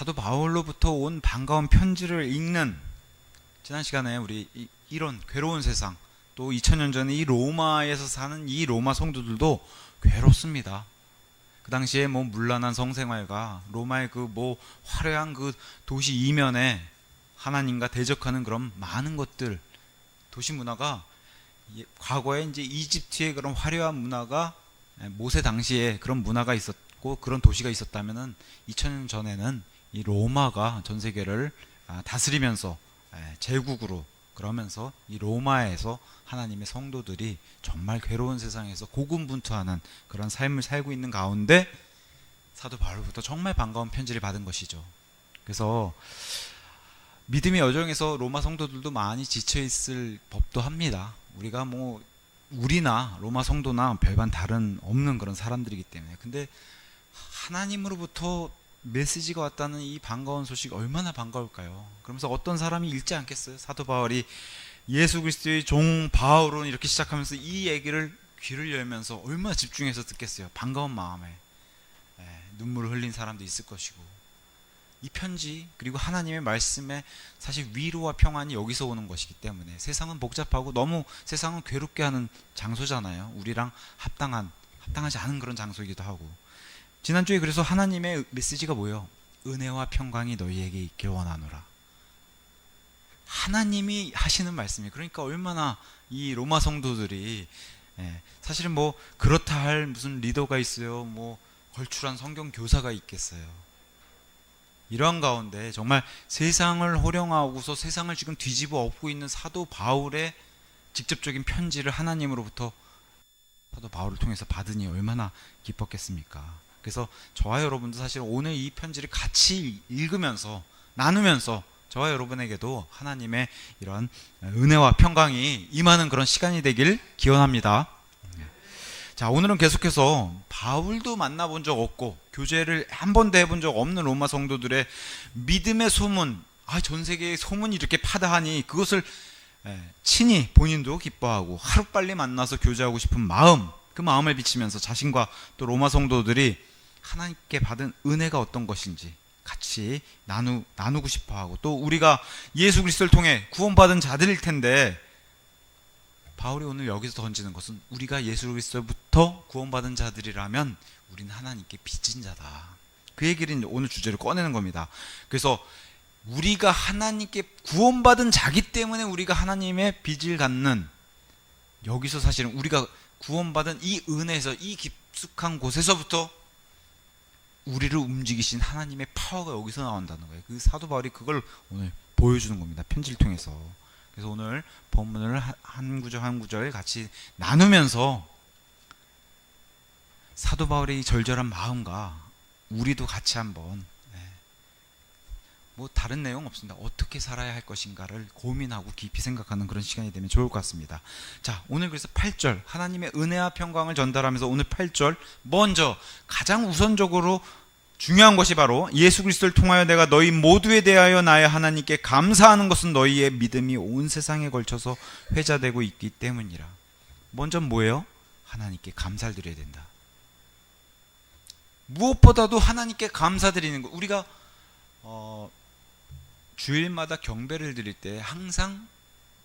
사도 바울로부터 온 반가운 편지를 읽는 지난 시간에 우리 이런 괴로운 세상, 또 2000년 전에 이 로마에서 사는 이 로마 성도들도 괴롭습니다. 그 당시에 뭐 문란한 성생활과 로마의 그 뭐 화려한 그 도시 이면에 하나님과 대적하는 그런 많은 것들, 도시 문화가 과거에 이제 이집트의 그런 화려한 문화가 모세 당시에 그런 문화가 있었고 그런 도시가 있었다면은 2000년 전에는 이 로마가 전 세계를 다스리면서 제국으로 그러면서 이 로마에서 하나님의 성도들이 정말 괴로운 세상에서 고군분투하는 그런 삶을 살고 있는 가운데 사도 바울부터 정말 반가운 편지를 받은 것이죠. 그래서 믿음의 여정에서 로마 성도들도 많이 지쳐있을 법도 합니다. 우리가 뭐 우리나 로마 성도나 별반 다른 없는 그런 사람들이기 때문에. 근데 하나님으로부터 메시지가 왔다는 이 반가운 소식 얼마나 반가울까요? 그러면서 어떤 사람이 읽지 않겠어요? 사도 바울이 예수 그리스도의 종 바울은 이렇게 시작하면서 이 얘기를 귀를 열면서 얼마나 집중해서 듣겠어요? 반가운 마음에 눈물을 흘린 사람도 있을 것이고, 이 편지 그리고 하나님의 말씀에 사실 위로와 평안이 여기서 오는 것이기 때문에. 세상은 복잡하고 너무 세상은 괴롭게 하는 장소잖아요. 우리랑 합당하지 않은 그런 장소이기도 하고. 지난주에 그래서 하나님의 메시지가 뭐예요? 은혜와 평강이 너희에게 있길 원하노라. 하나님이 하시는 말씀이에요. 그러니까 얼마나 이 로마 성도들이 사실은 뭐 그렇다 할 무슨 리더가 있어요, 뭐 걸출한 성경 교사가 있겠어요. 이러한 가운데 정말 세상을 호령하고서 세상을 지금 뒤집어 엎고 있는 사도 바울의 직접적인 편지를 하나님으로부터 사도 바울을 통해서 받으니 얼마나 기뻤겠습니까? 그래서 저와 여러분도 사실 오늘 이 편지를 같이 읽으면서 나누면서 저와 여러분에게도 하나님의 이런 은혜와 평강이 임하는 그런 시간이 되길 기원합니다. 자, 오늘은 계속해서 바울도 만나본 적 없고 교제를 한 번도 해본 적 없는 로마 성도들의 믿음의 소문, 전 세계에 소문이 이렇게 파다하니 그것을 친히 본인도 기뻐하고 하루빨리 만나서 교제하고 싶은 마음, 그 마음을 비치면서 자신과 또 로마 성도들이 하나님께 받은 은혜가 어떤 것인지 같이 나누고 싶어하고, 또 우리가 예수 그리스도를 통해 구원받은 자들일 텐데 바울이 오늘 여기서 던지는 것은 우리가 예수 그리스도부터 구원받은 자들이라면 우리는 하나님께 빚진 자다. 그 얘기를 오늘 주제로 꺼내는 겁니다. 그래서 우리가 하나님께 구원받은 자기 때문에 우리가 하나님의 빚을 갖는, 여기서 사실은 우리가 구원받은 이 은혜에서, 이 깊숙한 곳에서부터 우리를 움직이신 하나님의 파워가 여기서 나온다는 거예요. 그 사도 바울이 그걸 오늘 보여주는 겁니다. 편지를 통해서. 그래서 오늘 본문을 한 구절 한 구절 같이 나누면서 사도 바울의 절절한 마음과 우리도 같이 한번 뭐 다른 내용 없습니다. 어떻게 살아야 할 것인가를 고민하고 깊이 생각하는 그런 시간이 되면 좋을 것 같습니다. 자, 오늘 그래서 8절 하나님의 은혜와 평강을 전달하면서 오늘 8절 먼저 가장 우선적으로 중요한 것이 바로 예수 그리스도를 통하여 내가 너희 모두에 대하여 나의 하나님께 감사하는 것은 너희의 믿음이 온 세상에 걸쳐서 회자되고 있기 때문이라. 먼저 뭐예요? 하나님께 감사를 드려야 된다. 무엇보다도 하나님께 감사드리는 것. 우리가 주일마다 경배를 드릴 때 항상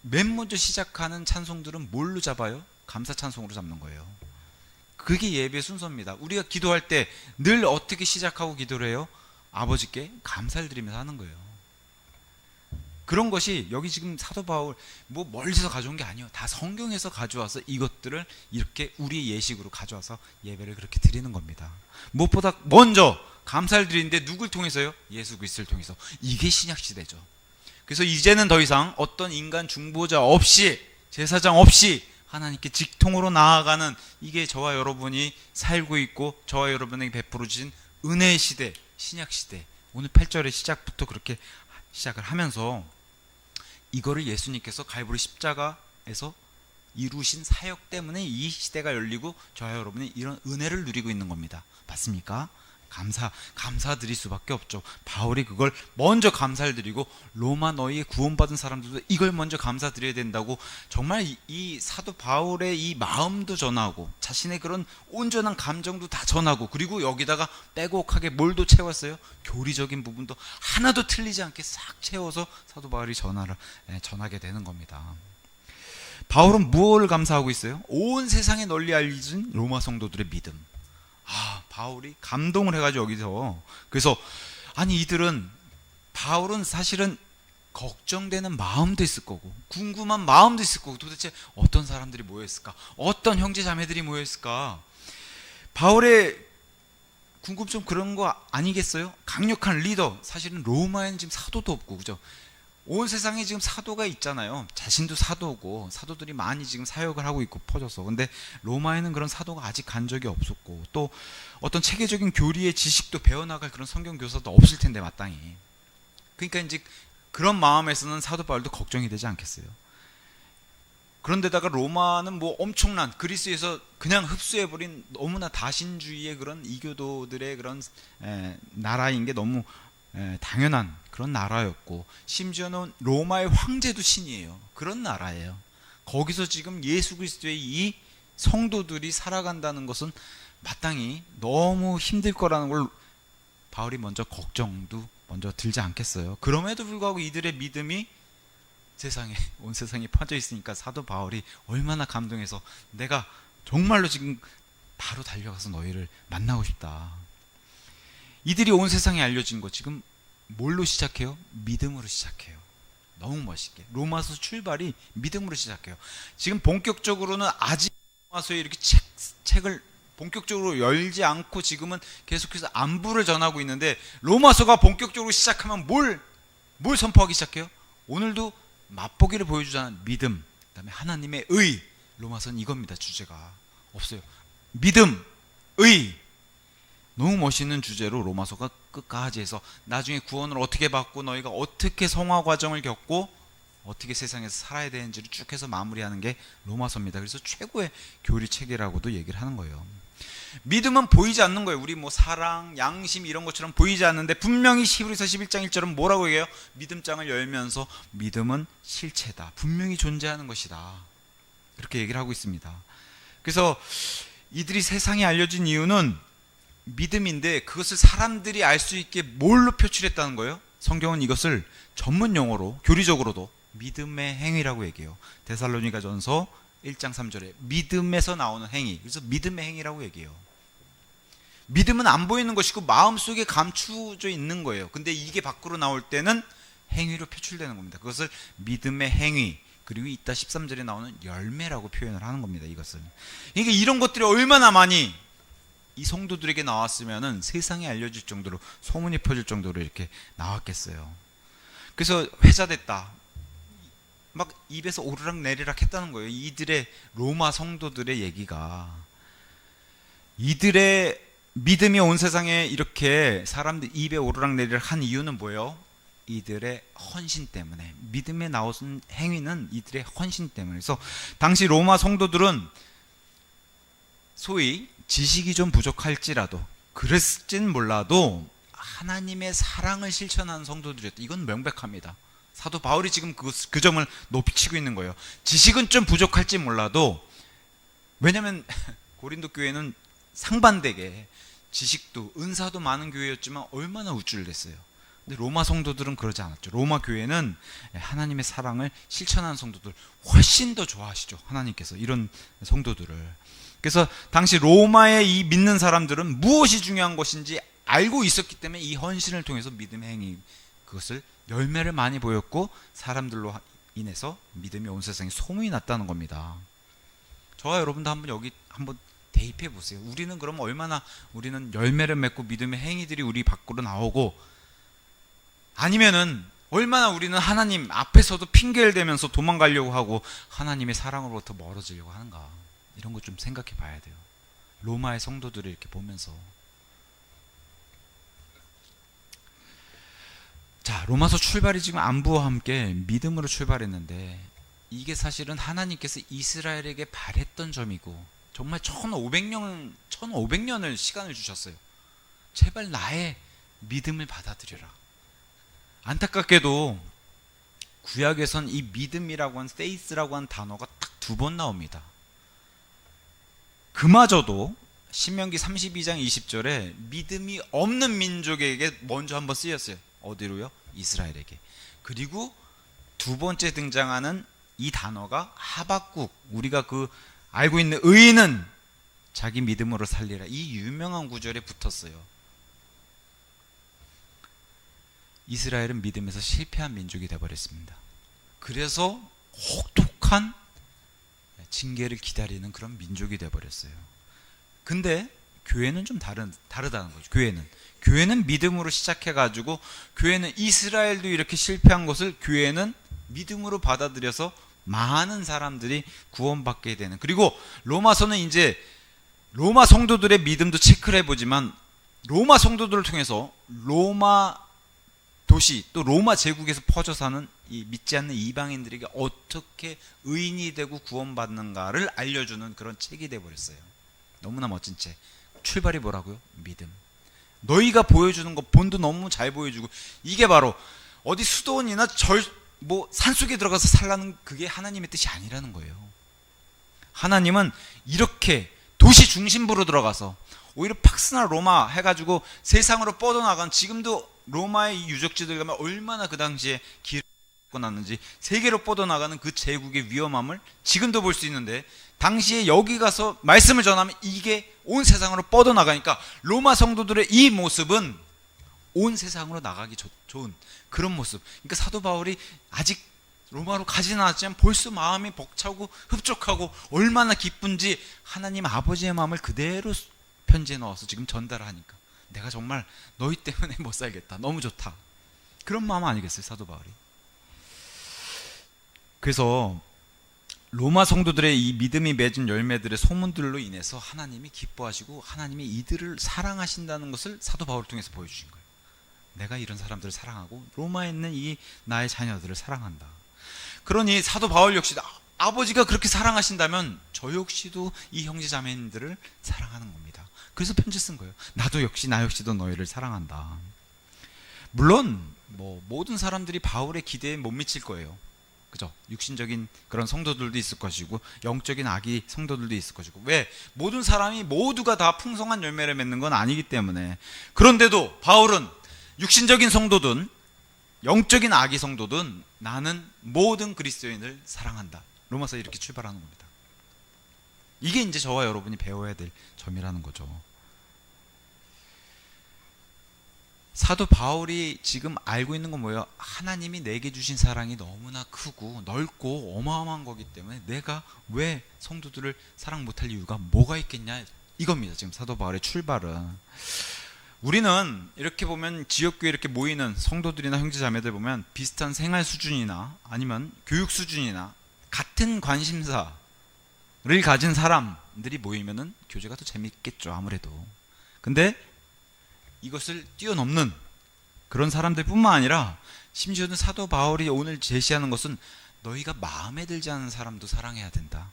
맨 먼저 시작하는 찬송들은 뭘로 잡아요? 감사 찬송으로 잡는 거예요. 그게 예배의 순서입니다. 우리가 기도할 때 늘 어떻게 시작하고 기도를 해요? 아버지께 감사를 드리면서 하는 거예요. 그런 것이 여기 지금 사도 바울 뭐 멀리서 가져온 게 아니에요. 다 성경에서 가져와서 이것들을 이렇게 우리의 예식으로 가져와서 예배를 그렇게 드리는 겁니다. 무엇보다 먼저 감사를 드리는데 누굴 통해서요? 예수 그리스도를 통해서. 이게 신약 시대죠. 그래서 이제는 더 이상 어떤 인간 중보자 없이, 제사장 없이 하나님께 직통으로 나아가는, 이게 저와 여러분이 살고 있고 저와 여러분에게 베풀어 주신 은혜의 시대, 신약 시대. 오늘 8절의 시작부터 그렇게 시작을 하면서 이거를 예수님께서 갈보리 십자가에서 이루신 사역 때문에 이 시대가 열리고 저와 여러분이 이런 은혜를 누리고 있는 겁니다. 맞습니까? 감사드릴 수밖에 없죠. 바울이 그걸 먼저 감사를 드리고 로마 너희의 구원받은 사람들도 이걸 먼저 감사드려야 된다고 정말 이 사도 바울의 이 마음도 전하고 자신의 그런 온전한 감정도 다 전하고 그리고 여기다가 빼곡하게 뭘도 채웠어요? 교리적인 부분도 하나도 틀리지 않게 싹 채워서 사도 바울이 전하게 되는 겁니다. 바울은 무엇을 감사하고 있어요? 온 세상에 널리 알려진 로마 성도들의 믿음. 바울이 감동을 해가지고 여기서 그래서 바울은 사실은 걱정되는 마음도 있을 거고 궁금한 마음도 있을 거고 도대체 어떤 사람들이 모였을까? 어떤 형제 자매들이 모였을까? 바울의 궁금증 그런 거 아니겠어요? 강력한 리더, 사실은 로마에는 지금 사도도 없고 그죠? 온 세상에 지금 사도가 있잖아요. 자신도 사도고 사도들이 많이 지금 사역을 하고 있고 퍼져서. 근데 로마에는 그런 사도가 아직 간 적이 없었고 또 어떤 체계적인 교리의 지식도 배워나갈 그런 성경 교사도 없을 텐데 마땅히. 그러니까 이제 그런 마음에서는 사도 바울도 걱정이 되지 않겠어요. 그런데다가 로마는 뭐 엄청난 그리스에서 그냥 흡수해버린 너무나 다신주의의 그런 이교도들의 그런 나라인 게 너무 당연한 그런 나라였고 심지어는 로마의 황제도 신이에요. 그런 나라예요. 거기서 지금 예수 그리스도의 이 성도들이 살아간다는 것은 마땅히 너무 힘들 거라는 걸 바울이 걱정도 먼저 들지 않겠어요. 그럼에도 불구하고 이들의 믿음이 온 세상에 퍼져 있으니까 사도 바울이 얼마나 감동해서 내가 정말로 지금 바로 달려가서 너희를 만나고 싶다. 이들이 온 세상에 알려진 거 지금 뭘로 시작해요? 믿음으로 시작해요. 너무 멋있게. 로마서 출발이 믿음으로 시작해요. 지금 본격적으로는 아직 로마서에 이렇게 책을 본격적으로 열지 않고 지금은 계속해서 안부를 전하고 있는데 로마서가 본격적으로 시작하면 뭘 선포하기 시작해요? 오늘도 맛보기를 보여주자는 믿음, 그 다음에 하나님의 의. 로마서는 이겁니다. 주제가 없어요. 믿음, 의. 너무 멋있는 주제로 로마서가 끝까지 해서 나중에 구원을 어떻게 받고 너희가 어떻게 성화 과정을 겪고 어떻게 세상에서 살아야 되는지를 쭉 해서 마무리하는 게 로마서입니다. 그래서 최고의 교리책이라고도 얘기를 하는 거예요. 믿음은 보이지 않는 거예요. 우리 사랑, 양심 이런 것처럼 보이지 않는데 분명히 히브리서 11장 1절은 뭐라고 얘기해요? 믿음장을 열면서 믿음은 실체다. 분명히 존재하는 것이다. 이렇게 얘기를 하고 있습니다. 그래서 이들이 세상에 알려진 이유는 믿음인데 그것을 사람들이 알 수 있게 뭘로 표출했다는 거예요? 성경은 이것을 전문 용어로 교리적으로도 믿음의 행위라고 얘기해요. 데살로니가전서 1장 3절에 믿음에서 나오는 행위. 그래서 믿음의 행위라고 얘기해요. 믿음은 안 보이는 것이고 마음속에 감추어져 있는 거예요. 근데 이게 밖으로 나올 때는 행위로 표출되는 겁니다. 그것을 믿음의 행위 그리고 이따 13절에 나오는 열매라고 표현을 하는 겁니다. 이것을. 그러니까 이런 것들이 얼마나 많이 이 성도들에게 나왔으면은 세상에 알려질 정도로 소문이 퍼질 정도로 이렇게 나왔겠어요. 그래서 회자됐다. 막 입에서 오르락 내리락 했다는 거예요. 이들의 로마 성도들의 얘기가. 이들의 믿음이 온 세상에 이렇게 사람들 입에 오르락 내리락 한 이유는 뭐예요? 이들의 헌신 때문에. 믿음에 나온 행위는 이들의 헌신 때문에. 그래서 당시 로마 성도들은 소위 지식이 좀 부족할지라도 그랬을진 몰라도 하나님의 사랑을 실천하는 성도들이었다. 이건 명백합니다. 사도 바울이 지금 그 점을 높이치고 있는 거예요. 지식은 좀 부족할지 몰라도, 왜냐하면 고린도 교회는 상반되게 지식도 은사도 많은 교회였지만 얼마나 우쭐댔어요. 근데 로마 성도들은 그러지 않았죠. 로마 교회는 하나님의 사랑을 실천하는 성도들 훨씬 더 좋아하시죠. 하나님께서 이런 성도들을. 그래서 당시 로마의 이 믿는 사람들은 무엇이 중요한 것인지 알고 있었기 때문에 이 헌신을 통해서 믿음의 행위, 그것을 열매를 많이 보였고 사람들로 인해서 믿음이 온 세상에 소문이 났다는 겁니다. 저와 여러분도 여기 한번 대입해 보세요. 우리는 그럼 얼마나 우리는 열매를 맺고 믿음의 행위들이 우리 밖으로 나오고, 아니면은 얼마나 우리는 하나님 앞에서도 핑계를 대면서 도망가려고 하고 하나님의 사랑으로부터 멀어지려고 하는가. 이런 거 좀 생각해 봐야 돼요. 로마의 성도들을 이렇게 보면서. 자, 로마서 출발이 지금 안부와 함께 믿음으로 출발했는데, 이게 사실은 하나님께서 이스라엘에게 바랬던 점이고, 정말 1500년을 시간을 주셨어요. 제발 나의 믿음을 받아들여라. 안타깝게도 구약에선 이 믿음이라고 한 faith라고 한 단어가 딱 2번 나옵니다. 그마저도 신명기 32장 20절에 믿음이 없는 민족에게 먼저 한번 쓰였어요. 어디로요? 이스라엘에게. 그리고 2번째 등장하는 이 단어가 하박국, 우리가 그 알고 있는 의인은 자기 믿음으로 살리라, 이 유명한 구절에 붙었어요. 이스라엘은 믿음에서 실패한 민족이 되어버렸습니다. 그래서 혹독한 징계를 기다리는 그런 민족이 되어버렸어요. 근데 교회는 좀 다르다는 거죠. 교회는 믿음으로 시작해가지고, 교회는 이스라엘도 이렇게 실패한 것을 교회는 믿음으로 받아들여서 많은 사람들이 구원받게 되는, 그리고 로마서는 이제 로마 성도들의 믿음도 체크를 해보지만, 로마 성도들을 통해서 로마 도시 또 로마 제국에서 퍼져 사는 이 믿지 않는 이방인들에게 어떻게 의인이 되고 구원받는가를 알려주는 그런 책이 되어버렸어요. 너무나 멋진 책. 출발이 뭐라고요? 믿음. 너희가 보여주는 것 본도 너무 잘 보여주고, 이게 바로 어디 수도원이나 산속에 들어가서 살라는, 그게 하나님의 뜻이 아니라는 거예요. 하나님은 이렇게 도시 중심부로 들어가서 오히려 팍스나 로마 해가지고 세상으로 뻗어나간, 지금도 로마의 유적지들 가면 얼마나 그 당시에 길을 걷고 났는지, 세계로 뻗어나가는 그 제국의 위험함을 지금도 볼 수 있는데, 당시에 여기 가서 말씀을 전하면 이게 온 세상으로 뻗어나가니까 로마 성도들의 이 모습은 온 세상으로 나가기 좋은 그런 모습. 그러니까 사도 바울이 아직 로마로 가지는 않았지만 벌써 마음이 벅차고 흡족하고 얼마나 기쁜지 하나님 아버지의 마음을 그대로 편지에 넣어서 지금 전달하니까, 내가 정말 너희 때문에 못 살겠다, 너무 좋다, 그런 마음 아니겠어요, 사도 바울이. 그래서 로마 성도들의 이 믿음이 맺은 열매들의 소문들로 인해서 하나님이 기뻐하시고 하나님이 이들을 사랑하신다는 것을 사도 바울을 통해서 보여주신 거예요. 내가 이런 사람들을 사랑하고 로마에 있는 이 나의 자녀들을 사랑한다. 그러니 사도 바울 역시 아버지가 그렇게 사랑하신다면 저 역시도 이 형제 자매님들을 사랑하는 겁니다. 그래서 편지 쓴 거예요. 나 역시도 너희를 사랑한다. 물론 모든 사람들이 바울의 기대에 못 미칠 거예요. 그죠? 육신적인 그런 성도들도 있을 것이고, 영적인 아기 성도들도 있을 것이고. 왜? 모든 사람이 모두가 다 풍성한 열매를 맺는 건 아니기 때문에. 그런데도 바울은 육신적인 성도든 영적인 아기 성도든 나는 모든 그리스도인을 사랑한다. 로마서 이렇게 출발하는 겁니다. 이게 이제 저와 여러분이 배워야 될 점이라는 거죠. 사도 바울이 지금 알고 있는 건 뭐예요? 하나님이 내게 주신 사랑이 너무나 크고 넓고 어마어마한 거기 때문에 내가 왜 성도들을 사랑 못할 이유가 뭐가 있겠냐, 이겁니다. 지금 사도 바울의 출발은. 우리는 이렇게 보면 지역교회 이렇게 모이는 성도들이나 형제자매들 보면 비슷한 생활 수준이나 아니면 교육 수준이나 같은 관심사를 가진 사람들이 모이면은 교제가 더 재밌겠죠, 아무래도. 근데 이것을 뛰어넘는 그런 사람들 뿐만 아니라, 심지어는 사도 바울이 오늘 제시하는 것은 너희가 마음에 들지 않는 사람도 사랑해야 된다.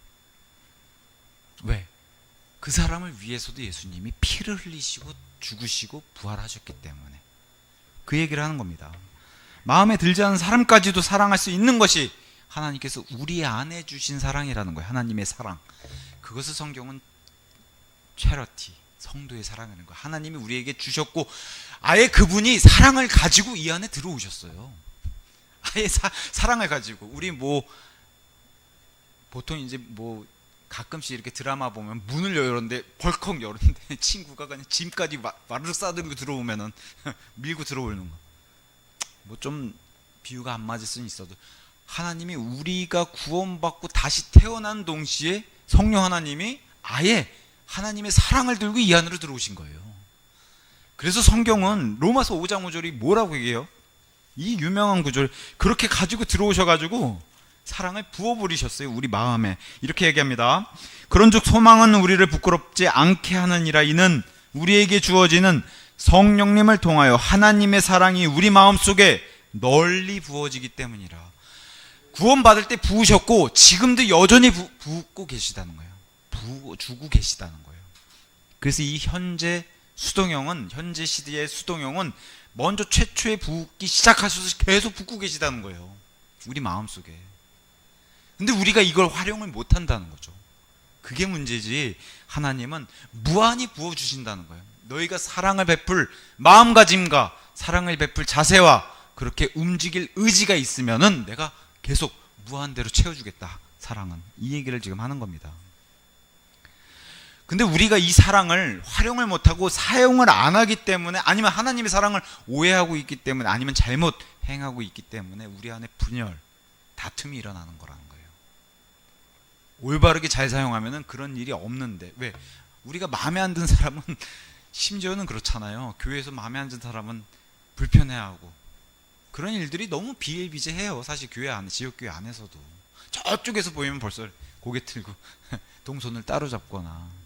왜? 그 사람을 위해서도 예수님이 피를 흘리시고 죽으시고 부활하셨기 때문에 그 얘기를 하는 겁니다. 마음에 들지 않는 사람까지도 사랑할 수 있는 것이 하나님께서 우리 안에 주신 사랑이라는 거예요. 하나님의 사랑. 그것을 성경은 체러티, 성도의 사랑이라는 거예요. 하나님이 우리에게 주셨고, 아예 그분이 사랑을 가지고 이 안에 들어오셨어요. 아예 사랑을 가지고. 우리 보통 이제 가끔씩 이렇게 드라마 보면 문을 열었는데 벌컥 열었는데 친구가 그냥 짐까지 마르륵 싸들고 들어오면은 밀고 들어오는 거. 좀 비유가 안 맞을 수는 있어도, 하나님이 우리가 구원받고 다시 태어난 동시에 성령 하나님이 아예 하나님의 사랑을 들고 이 안으로 들어오신 거예요. 그래서 성경은 로마서 5장 5절이 뭐라고 얘기해요? 이 유명한 구절, 그렇게 가지고 들어오셔가지고 사랑을 부어버리셨어요, 우리 마음에. 이렇게 얘기합니다. 그런즉 소망은 우리를 부끄럽지 않게 하느니라. 이는 우리에게 주어지는 성령님을 통하여 하나님의 사랑이 우리 마음속에 널리 부어지기 때문이라. 구원받을 때 부으셨고 지금도 여전히 붓고 계시다는 거예요. 부어주고 계시다는 거예요. 그래서 이 현재 수동형은, 현재 시대의 수동형은 먼저 최초에 붓기 시작하셔서 계속 붓고 계시다는 거예요. 우리 마음속에. 근데 우리가 이걸 활용을 못 한다는 거죠. 그게 문제지. 하나님은 무한히 부어주신다는 거예요. 너희가 사랑을 베풀 마음가짐과 사랑을 베풀 자세와 그렇게 움직일 의지가 있으면은 내가 계속 무한대로 채워주겠다. 사랑은. 이 얘기를 지금 하는 겁니다. 근데 우리가 이 사랑을 활용을 못하고 사용을 안 하기 때문에, 아니면 하나님의 사랑을 오해하고 있기 때문에, 아니면 잘못 행하고 있기 때문에 우리 안에 분열, 다툼이 일어나는 거라는 거예요. 올바르게 잘 사용하면은 그런 일이 없는데, 왜? 우리가 마음에 안 든 사람은 심지어는 그렇잖아요. 교회에서 마음에 안 든 사람은 불편해하고 그런 일들이 너무 비일비재해요. 사실 교회 안에, 지역교회 안에서도 저쪽에서 보이면 벌써 고개 틀고 동손을 따로잡거나.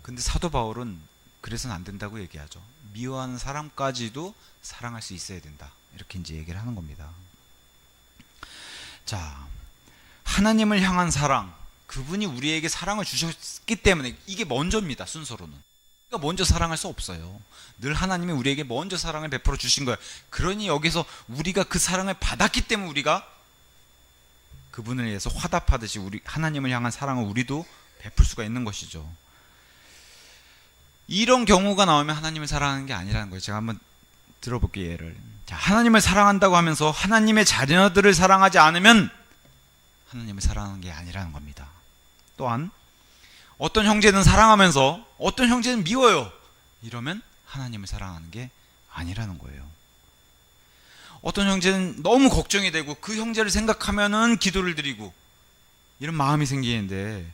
근데 사도 바울은 그래서는 안 된다고 얘기하죠. 미워하는 사람까지도 사랑할 수 있어야 된다. 이렇게 이제 얘기를 하는 겁니다. 자, 하나님을 향한 사랑, 그분이 우리에게 사랑을 주셨기 때문에 이게 먼저입니다. 순서로는. 우리가 먼저 사랑할 수 없어요. 늘 하나님이 우리에게 먼저 사랑을 베풀어 주신 거예요. 그러니 여기서 우리가 그 사랑을 받았기 때문에 우리가 그분을 위해서 화답하듯이 우리 하나님을 향한 사랑을 우리도 베풀 수가 있는 것이죠. 이런 경우가 나오면 하나님을 사랑하는 게 아니라는 거예요. 제가 한번 들어볼게요. 예를. 자, 하나님을 사랑한다고 하면서 하나님의 자녀들을 사랑하지 않으면 하나님을 사랑하는 게 아니라는 겁니다. 또한 어떤 형제는 사랑하면서 어떤 형제는 미워요. 이러면 하나님을 사랑하는 게 아니라는 거예요. 어떤 형제는 너무 걱정이 되고 그 형제를 생각하면은 기도를 드리고 이런 마음이 생기는데,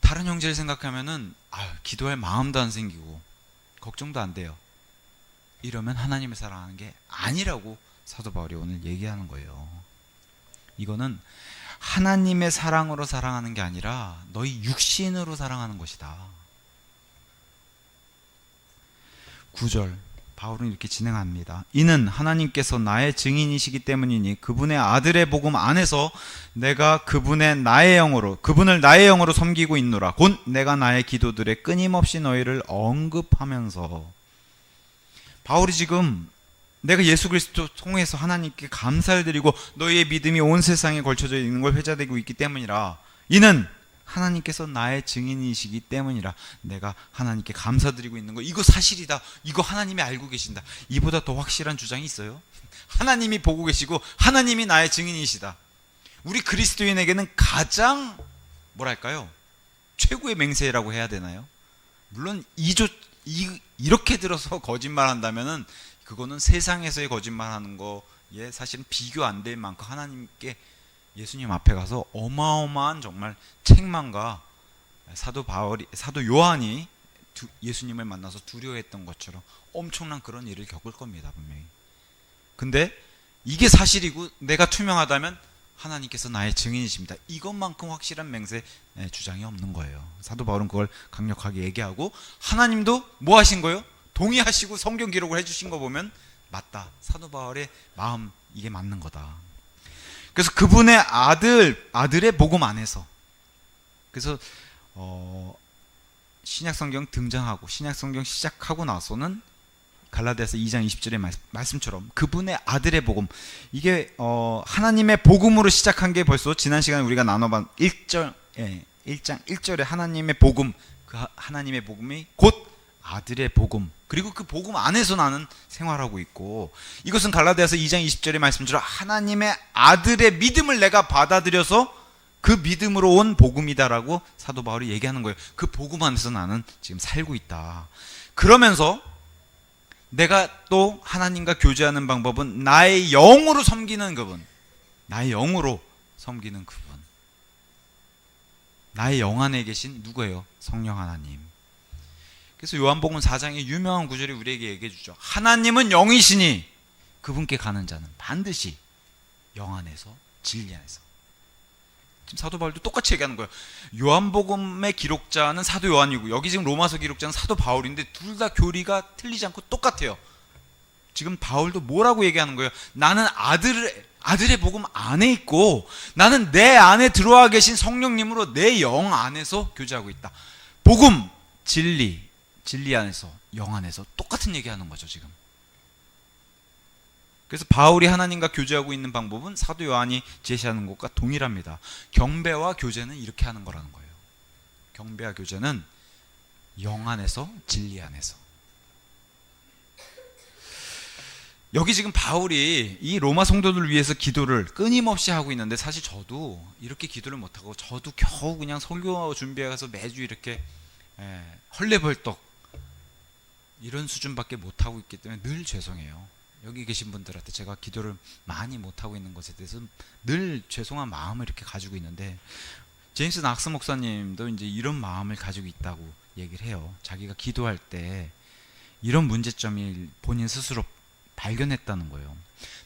다른 형제를 생각하면은 기도할 마음도 안 생기고 걱정도 안 돼요. 이러면 하나님을 사랑하는 게 아니라고 사도 바울이 오늘 얘기하는 거예요. 이거는 하나님의 사랑으로 사랑하는 게 아니라 너희 육신으로 사랑하는 것이다. 9절 바울은 이렇게 진행합니다. 이는 하나님께서 나의 증인이시기 때문이니 그분의 아들의 복음 안에서 내가 그분을 나의 영으로 섬기고 있노라. 곧 내가 나의 기도들에 끊임없이 너희를 언급하면서. 바울이 지금 내가 예수 그리스도 통해서 하나님께 감사를 드리고 너희의 믿음이 온 세상에 걸쳐져 있는 걸 회자되고 있기 때문이라. 이는 하나님께서 나의 증인이시기 때문이라. 내가 하나님께 감사드리고 있는 거, 이거 사실이다. 이거 하나님이 알고 계신다. 이보다 더 확실한 주장이 있어요? 하나님이 보고 계시고 하나님이 나의 증인이시다. 우리 그리스도인에게는 가장 뭐랄까요? 최고의 맹세라고 해야 되나요? 물론 이렇게 들어서 거짓말한다면은 그거는 세상에서의 거짓말하는 거에 사실은 비교 안 될 만큼 하나님께, 예수님 앞에 가서 어마어마한 정말 책망과 사도 요한이 예수님을 만나서 두려워했던 것처럼 엄청난 그런 일을 겪을 겁니다, 분명히. 근데 이게 사실이고 내가 투명하다면 하나님께서 나의 증인이십니다. 이것만큼 확실한 맹세 주장이 없는 거예요. 사도 바울은 그걸 강력하게 얘기하고, 하나님도 뭐 하신 거예요? 동의하시고 성경 기록을 해주신 거 보면 맞다. 사도 바울의 마음, 이게 맞는 거다. 그래서 그분의 아들의 복음 안에서, 그래서 신약성경 등장하고 신약성경 시작하고 나서는 갈라디아서 2장 20절의 말씀처럼 그분의 아들의 복음, 이게 하나님의 복음으로 시작한 게 벌써 지난 시간에 우리가 나눠본 1장 1절에 하나님의 복음, 그 하나님의 복음이 곧 아들의 복음, 그리고 그 복음 안에서 나는 생활하고 있고, 이것은 갈라디아서 2장 20절의 말씀처럼 하나님의 아들의 믿음을 내가 받아들여서 그 믿음으로 온 복음이다라고 사도 바울이 얘기하는 거예요. 그 복음 안에서 나는 지금 살고 있다. 그러면서 내가 또 하나님과 교제하는 방법은 나의 영으로 섬기는 그분, 나의 영으로 섬기는 그분, 나의 영 안에 계신 누구예요? 성령 하나님. 그래서 요한복음 4장의 유명한 구절이 우리에게 얘기해 주죠. 하나님은 영이시니 그분께 가는 자는 반드시 영 안에서, 진리 안에서. 지금 사도 바울도 똑같이 얘기하는 거예요. 요한복음의 기록자는 사도 요한이고 여기 지금 로마서 기록자는 사도 바울인데 둘 다 교리가 틀리지 않고 똑같아요. 지금 바울도 뭐라고 얘기하는 거예요? 나는 아들의 복음 안에 있고 나는 내 안에 들어와 계신 성령님으로 내 영 안에서 교제하고 있다. 복음, 진리 안에서, 영 안에서 똑같은 얘기하는 거죠 지금. 그래서 바울이 하나님과 교제하고 있는 방법은 사도 요한이 제시하는 것과 동일합니다. 경배와 교제는 이렇게 하는 거라는 거예요. 경배와 교제는 영 안에서, 진리 안에서. 여기 지금 바울이 이 로마 성도들을 위해서 기도를 끊임없이 하고 있는데, 사실 저도 이렇게 기도를 못하고, 저도 겨우 그냥 설교 준비해 가서 매주 이렇게 헐레벌떡 이런 수준밖에 못하고 있기 때문에 늘 죄송해요. 여기 계신 분들한테 제가 기도를 많이 못하고 있는 것에 대해서 늘 죄송한 마음을 이렇게 가지고 있는데, 제임스 낙스 목사님도 이제 이런 마음을 가지고 있다고 얘기를 해요. 자기가 기도할 때 이런 문제점이 본인 스스로 발견했다는 거예요.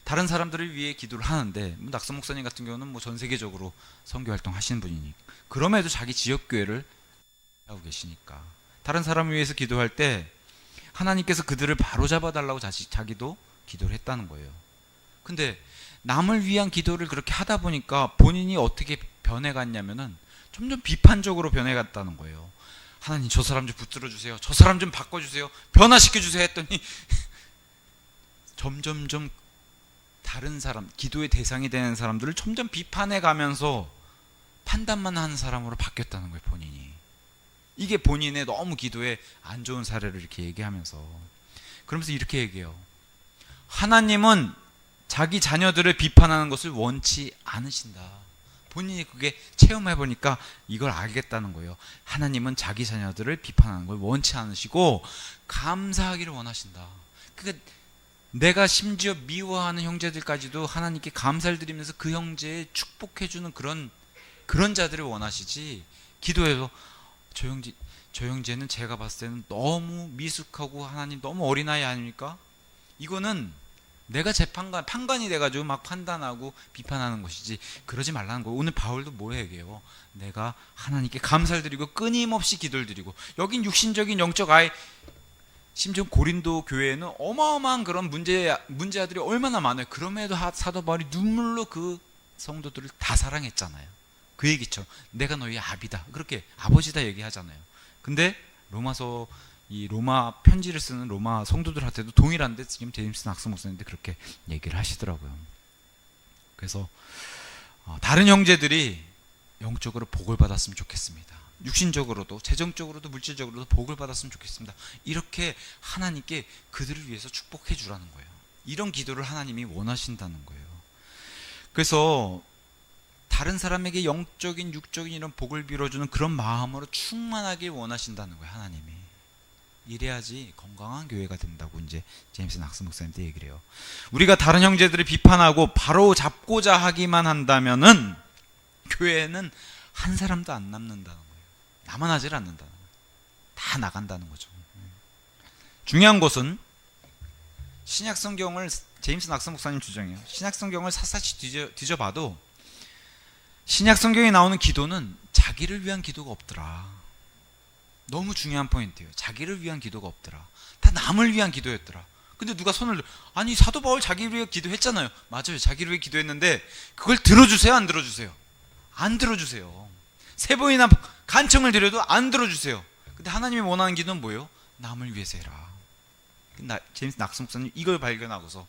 다른 사람들을 위해 기도를 하는데, 낙스 목사님 같은 경우는 뭐 전 세계적으로 선교 활동 하시는 분이니까, 그럼에도 자기 지역 교회를 하고 계시니까 다른 사람을 위해서 기도할 때 하나님께서 그들을 바로잡아 달라고 자기도 기도를 했다는 거예요. 근데 남을 위한 기도를 그렇게 하다 보니까 본인이 어떻게 변해갔냐면은 점점 비판적으로 변해갔다는 거예요. 하나님, 저 사람 좀 붙들어 주세요. 저 사람 좀 바꿔주세요. 변화시켜 주세요 했더니 점점점 다른 사람, 기도의 대상이 되는 사람들을 점점 비판해 가면서 판단만 하는 사람으로 바뀌었다는 거예요, 본인이. 이게 본인의 너무 기도에 안 좋은 사례를 이렇게 얘기하면서, 그러면서 이렇게 얘기해요. 하나님은 자기 자녀들을 비판하는 것을 원치 않으신다. 본인이 그게 체험해 보니까 이걸 알겠다는 거예요. 하나님은 자기 자녀들을 비판하는 걸 원치 않으시고 감사하기를 원하신다. 그러니까 내가 심지어 미워하는 형제들까지도 하나님께 감사를 드리면서 그 형제에 축복해주는 그런 자들을 원하시지, 기도해서 저 형제는 제가 봤을 때는 너무 미숙하고 하나님 너무 어린아이 아닙니까? 이거는 내가 판관이 돼가지고 막 판단하고 비판하는 것이지, 그러지 말라는 거예요. 오늘 바울도 뭐 얘기해요? 내가 하나님께 감사를 드리고 끊임없이 기도를 드리고, 여긴 육신적인 영적 아이, 심지어 고린도 교회에는 어마어마한 그런 문제아들이 얼마나 많아요. 그럼에도 사도 바울이 눈물로 그 성도들을 다 사랑했잖아요. 그 얘기죠. 내가 너희 아비다, 그렇게 아버지다 얘기하잖아요. 근데 이 로마 편지를 쓰는 로마 성도들한테도 동일한데, 지금 제임스 낙스 목사님도 그렇게 얘기를 하시더라고요. 그래서 다른 형제들이 영적으로 복을 받았으면 좋겠습니다. 육신적으로도, 재정적으로도, 물질적으로도 복을 받았으면 좋겠습니다. 이렇게 하나님께 그들을 위해서 축복해 주라는 거예요. 이런 기도를 하나님이 원하신다는 거예요. 그래서 다른 사람에게 영적인, 육적인 이런 복을 빌어주는 그런 마음으로 충만하게 원하신다는 거예요, 하나님이. 이래야지 건강한 교회가 된다고 이제 제임스 낙스 목사님도 얘기를 해요. 우리가 다른 형제들을 비판하고 바로 잡고자 하기만 한다면은 교회는 한 사람도 안 남는다는 거예요. 남아나질 않는다는 거예요. 다 나간다는 거죠. 중요한 것은 신약 성경을, 제임스 낙스 목사님 주장이에요. 신약 성경을 샅샅이 뒤져봐도 신약 성경에 나오는 기도는 자기를 위한 기도가 없더라. 너무 중요한 포인트예요. 자기를 위한 기도가 없더라. 다 남을 위한 기도였더라. 근데 누가 손을 들어, 아니 사도 바울 자기를 위해 기도했잖아요. 맞아요, 자기를 위해 기도했는데 그걸 들어주세요, 안 들어주세요? 안 들어주세요. 3번이나 간청을 드려도 안 들어주세요. 근데 하나님이 원하는 기도는 뭐예요? 남을 위해서 해라. 제임스 낙스 목사님 이걸 발견하고서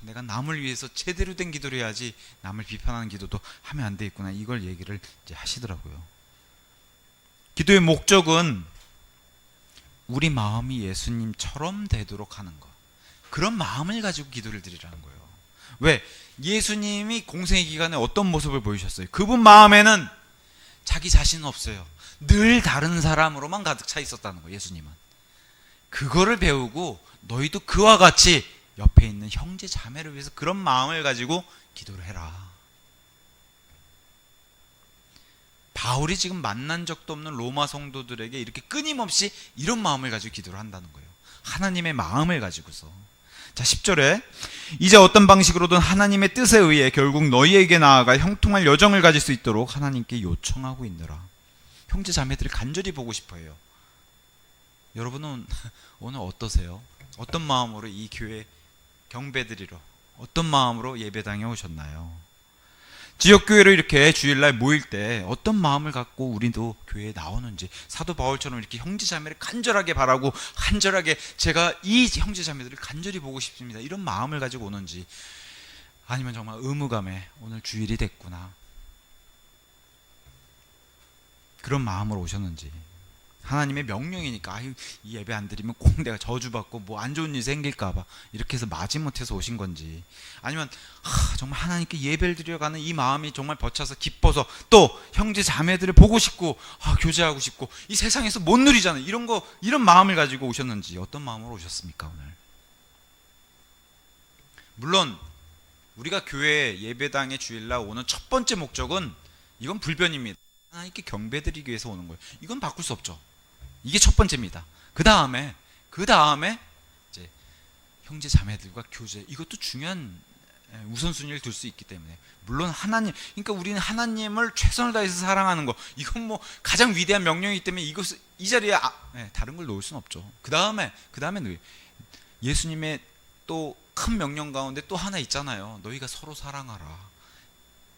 내가 남을 위해서 제대로 된 기도를 해야지 남을 비판하는 기도도 하면 안 되겠구나, 이걸 얘기를 이제 하시더라고요. 기도의 목적은 우리 마음이 예수님처럼 되도록 하는 것, 그런 마음을 가지고 기도를 드리라는 거예요. 왜? 예수님이 공생의 기간에 어떤 모습을 보이셨어요? 그분 마음에는 자기 자신은 없어요. 늘 다른 사람으로만 가득 차 있었다는 거예요, 예수님은. 그거를 배우고 너희도 그와 같이 옆에 있는 형제 자매를 위해서 그런 마음을 가지고 기도를 해라. 바울이 지금 만난 적도 없는 로마 성도들에게 이렇게 끊임없이 이런 마음을 가지고 기도를 한다는 거예요. 하나님의 마음을 가지고서. 자, 10절에 이제 어떤 방식으로든 하나님의 뜻에 의해 결국 너희에게 나아가 형통할 여정을 가질 수 있도록 하나님께 요청하고 있느라. 형제 자매들을 간절히 보고 싶어요. 여러분은 오늘 어떠세요? 어떤 마음으로 이 교회 경배드리러, 어떤 마음으로 예배당에 오셨나요? 지역교회로 이렇게 주일날 모일 때 어떤 마음을 갖고 우리도 교회에 나오는지, 사도 바울처럼 이렇게 형제자매를 간절하게 바라고 간절하게 제가 이 형제자매들을 간절히 보고 싶습니다, 이런 마음을 가지고 오는지, 아니면 정말 의무감에 오늘 주일이 됐구나 그런 마음으로 오셨는지, 하나님의 명령이니까 아유 이 예배 안 드리면 꼭 내가 저주받고 뭐 안 좋은 일이 생길까봐 이렇게 해서 마지못해서 오신 건지, 아니면 정말 하나님께 예배를 드려가는 이 마음이 정말 벅차서 기뻐서 또 형제 자매들을 보고 싶고 교제하고 싶고 이 세상에서 못 누리잖아요 이런 마음을 가지고 오셨는지, 어떤 마음으로 오셨습니까 오늘? 물론 우리가 교회 예배당에 주일날 오는 첫 번째 목적은 이건 불변입니다. 하나님께 경배드리기 위해서 오는 거예요. 이건 바꿀 수 없죠. 이게 첫 번째입니다. 그 다음에 이제 형제 자매들과 교제, 이것도 중요한 우선순위를 둘 수 있기 때문에, 물론 하나님, 그러니까 우리는 하나님을 최선을 다해서 사랑하는 거, 이건 뭐 가장 위대한 명령이기 때문에 이 자리에 다른 걸 놓을 수는 없죠. 그 다음에 예수님의 또 큰 명령 가운데 또 하나 있잖아요. 너희가 서로 사랑하라.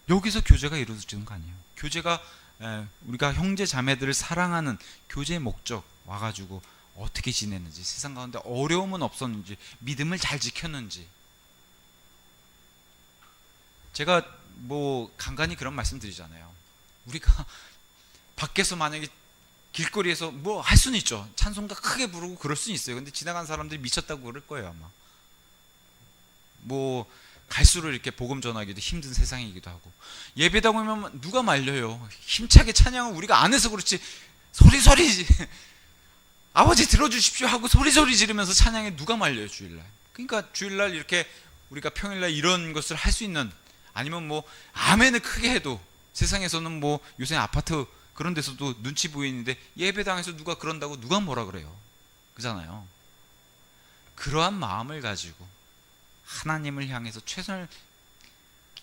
여기서 교제가 이루어지는 거 아니에요. 교제가 우리가 형제 자매들을 사랑하는 교제의 목적 와가지고 어떻게 지냈는지, 세상 가운데 어려움은 없었는지, 믿음을 잘 지켰는지. 제가 뭐 간간히 그런 말씀 드리잖아요. 우리가 밖에서 만약에 길거리에서 뭐 할 수는 있죠. 찬송가 크게 부르고 그럴 수는 있어요. 근데 지나간 사람들이 미쳤다고 그럴 거예요 아마. 뭐 갈수록 이렇게 복음 전하기도 힘든 세상이기도 하고, 예배당 오면 누가 말려요. 힘차게 찬양은 우리가 안 해서 그렇지 소리소리 아버지 들어주십시오 하고 소리소리 지르면서 찬양에 누가 말려요 주일날. 그러니까 주일날 이렇게 우리가 평일날 이런 것을 할 수 있는, 아니면 뭐 아멘을 크게 해도 세상에서는 뭐 요새 아파트 그런 데서도 눈치 보이는데 예배당에서 누가 그런다고 누가 뭐라 그래요. 그잖아요. 그러한 마음을 가지고 하나님을 향해서 최선을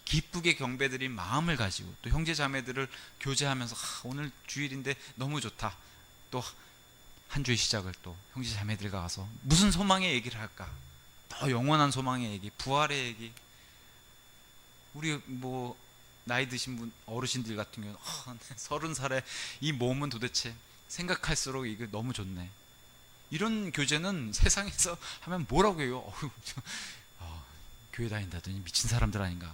기쁘게 경배드린 마음을 가지고 또 형제 자매들을 교제하면서 오늘 주일인데 너무 좋다, 또 한 주의 시작을 또 형제 자매들과 가서 무슨 소망의 얘기를 할까, 더 영원한 소망의 얘기, 부활의 얘기. 우리 뭐 나이 드신 분 어르신들 같은 경우는 30살에 이 몸은 도대체 생각할수록 이게 너무 좋네, 이런 교제는 세상에서 하면 뭐라고 해요. 교회 다닌다더니 미친 사람들 아닌가.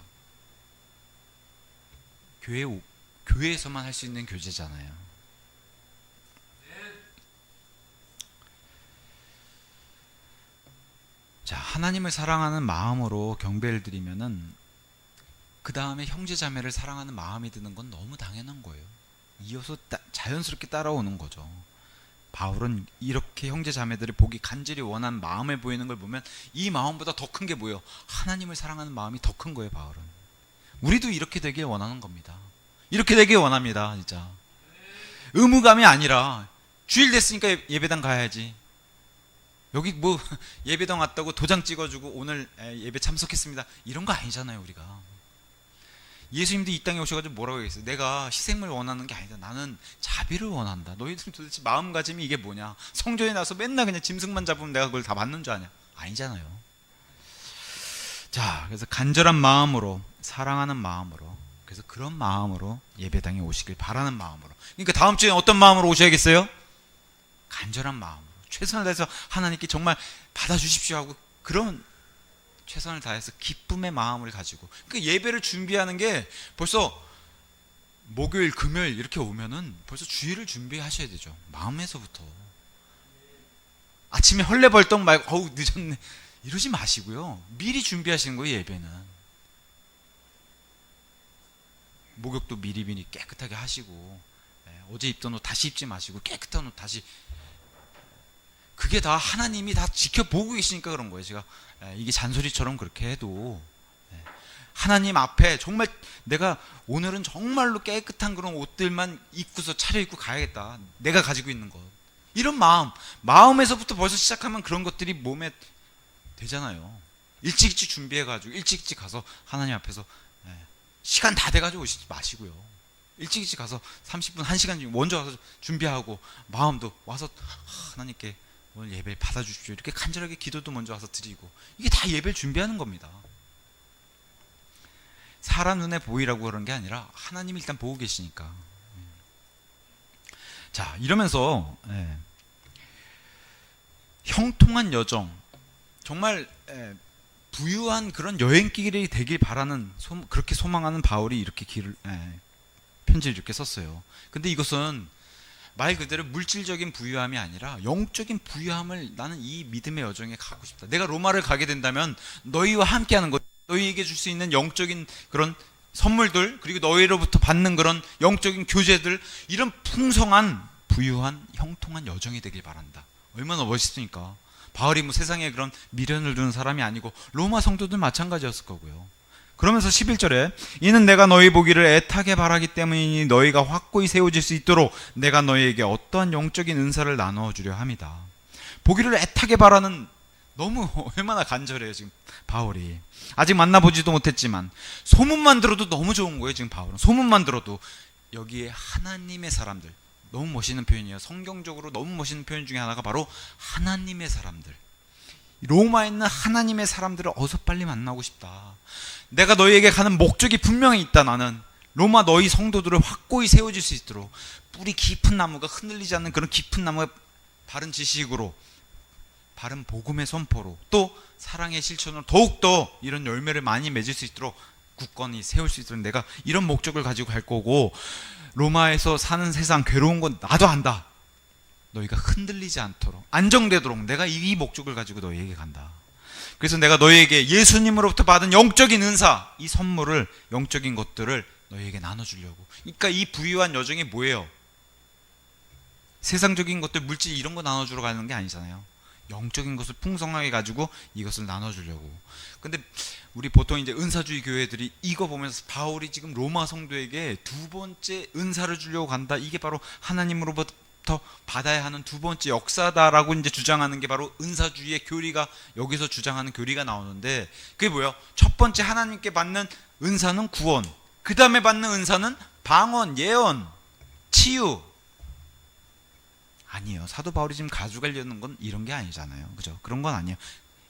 교회에서만 할 수 있는 교제잖아요. 자, 하나님을 사랑하는 마음으로 경배를 드리면은 그 다음에 형제 자매를 사랑하는 마음이 드는 건 너무 당연한 거예요. 이어서 자연스럽게 따라오는 거죠. 바울은 이렇게 형제 자매들을 보기 간절히 원한 마음을 보이는 걸 보면 이 마음보다 더 큰 게 뭐예요? 하나님을 사랑하는 마음이 더 큰 거예요. 바울은 우리도 이렇게 되길 원하는 겁니다. 이렇게 되길 원합니다. 진짜 의무감이 아니라 주일 됐으니까 예배당 가야지, 여기 뭐 예배당 왔다고 도장 찍어주고 오늘 예배 참석했습니다 이런 거 아니잖아요. 우리가 예수님도 이 땅에 오셔가지고 뭐라고 얘기했어요? 내가 희생을 원하는 게 아니다, 나는 자비를 원한다. 너희들 도대체 마음가짐이 이게 뭐냐? 성전에 나서 맨날 그냥 짐승만 잡으면 내가 그걸 다 맞는 줄 아냐? 아니잖아요. 자, 그래서 간절한 마음으로, 사랑하는 마음으로, 그래서 그런 마음으로 예배당에 오시길 바라는 마음으로. 그러니까 다음 주에 어떤 마음으로 오셔야겠어요? 간절한 마음으로, 최선을 다해서 하나님께 정말 받아주십시오 하고 그런 최선을 다해서 기쁨의 마음을 가지고. 그러니까 예배를 준비하는 게 벌써 목요일, 금요일 이렇게 오면은 벌써 주일을 준비하셔야 되죠. 마음에서부터. 아침에 헐레벌떡 말고 어우 늦었네 이러지 마시고요. 미리 준비하시는 거예요. 예배는 목욕도 미리 깨끗하게 하시고, 어제 입던 옷 다시 입지 마시고 깨끗한 옷 다시. 그게 다 하나님이 다 지켜보고 계시니까 그런 거예요. 제가 이게 잔소리처럼 그렇게 해도 하나님 앞에 정말 내가 오늘은 정말로 깨끗한 그런 옷들만 입고서 차려입고 가야겠다, 내가 가지고 있는 것, 이런 마음에서부터 벌써 시작하면 그런 것들이 몸에 되잖아요. 일찍 준비해가지고 일찍 가서 하나님 앞에서 시간 다 돼가지고 오시지 마시고요. 일찍 가서 30분 1시간 먼저 와서 준비하고 마음도 와서 하나님께 오늘 예배를 받아주십시오 이렇게 간절하게 기도도 먼저 와서 드리고, 이게 다 예배를 준비하는 겁니다. 사람 눈에 보이라고 그런 게 아니라 하나님이 일단 보고 계시니까. 자, 이러면서 형통한 여정, 정말 부유한 그런 여행길이 되길 바라는, 그렇게 소망하는 바울이 이렇게 편지를 이렇게 썼어요. 근데 이것은 말 그대로 물질적인 부유함이 아니라 영적인 부유함을 나는 이 믿음의 여정에 가고 싶다. 내가 로마를 가게 된다면 너희와 함께하는 것, 너희에게 줄 수 있는 영적인 그런 선물들, 그리고 너희로부터 받는 그런 영적인 교제들, 이런 풍성한 부유한 형통한 여정이 되길 바란다. 얼마나 멋있습니까? 바울이 뭐 세상에 그런 미련을 두는 사람이 아니고 로마 성도들 마찬가지였을 거고요. 그러면서 11절에 이는 내가 너희 보기를 애타게 바라기 때문이니 너희가 확고히 세워질 수 있도록 내가 너희에게 어떠한 영적인 은사를 나누어주려 합니다. 보기를 애타게 바라는, 너무 얼마나 간절해요 지금 바울이. 아직 만나보지도 못했지만 소문만 들어도 너무 좋은 거예요. 지금 바울은 소문만 들어도 여기에 하나님의 사람들, 너무 멋있는 표현이에요. 성경적으로 너무 멋있는 표현 중에 하나가 바로 하나님의 사람들, 로마에 있는 하나님의 사람들을 어서 빨리 만나고 싶다. 내가 너희에게 가는 목적이 분명히 있다. 나는 로마 너희 성도들을 확고히 세워질 수 있도록 뿌리 깊은 나무가 흔들리지 않는 그런 깊은 나무의 바른 지식으로, 바른 복음의 선포로, 또 사랑의 실천으로 더욱더 이런 열매를 많이 맺을 수 있도록 굳건히 세울 수 있도록 내가 이런 목적을 가지고 갈 거고, 로마에서 사는 세상 괴로운 건 나도 안다. 너희가 흔들리지 않도록, 안정되도록 내가 이 목적을 가지고 너희에게 간다. 그래서 내가 너희에게 예수님으로부터 받은 영적인 은사, 이 선물을, 영적인 것들을 너희에게 나눠주려고. 그러니까 이 부유한 여정이 뭐예요? 세상적인 것들, 물질 이런 거 나눠주러 가는 게 아니잖아요. 영적인 것을 풍성하게 가지고 이것을 나눠주려고. 근데 우리 보통 이제 은사주의 교회들이 이거 보면서 바울이 지금 로마 성도에게 두 번째 은사를 주려고 간다, 이게 바로 하나님으로부터 받아야 하는 두 번째 역사다라고 이제 주장하는 게 바로 은사주의의 교리가, 여기서 주장하는 교리가 나오는데, 그게 뭐예요? 첫 번째 하나님께 받는 은사는 구원, 그 다음에 받는 은사는 방언, 예언, 치유. 아니에요. 사도 바울이 지금 가져가려는 건 이런 게 아니잖아요. 그죠? 그런 건 아니에요.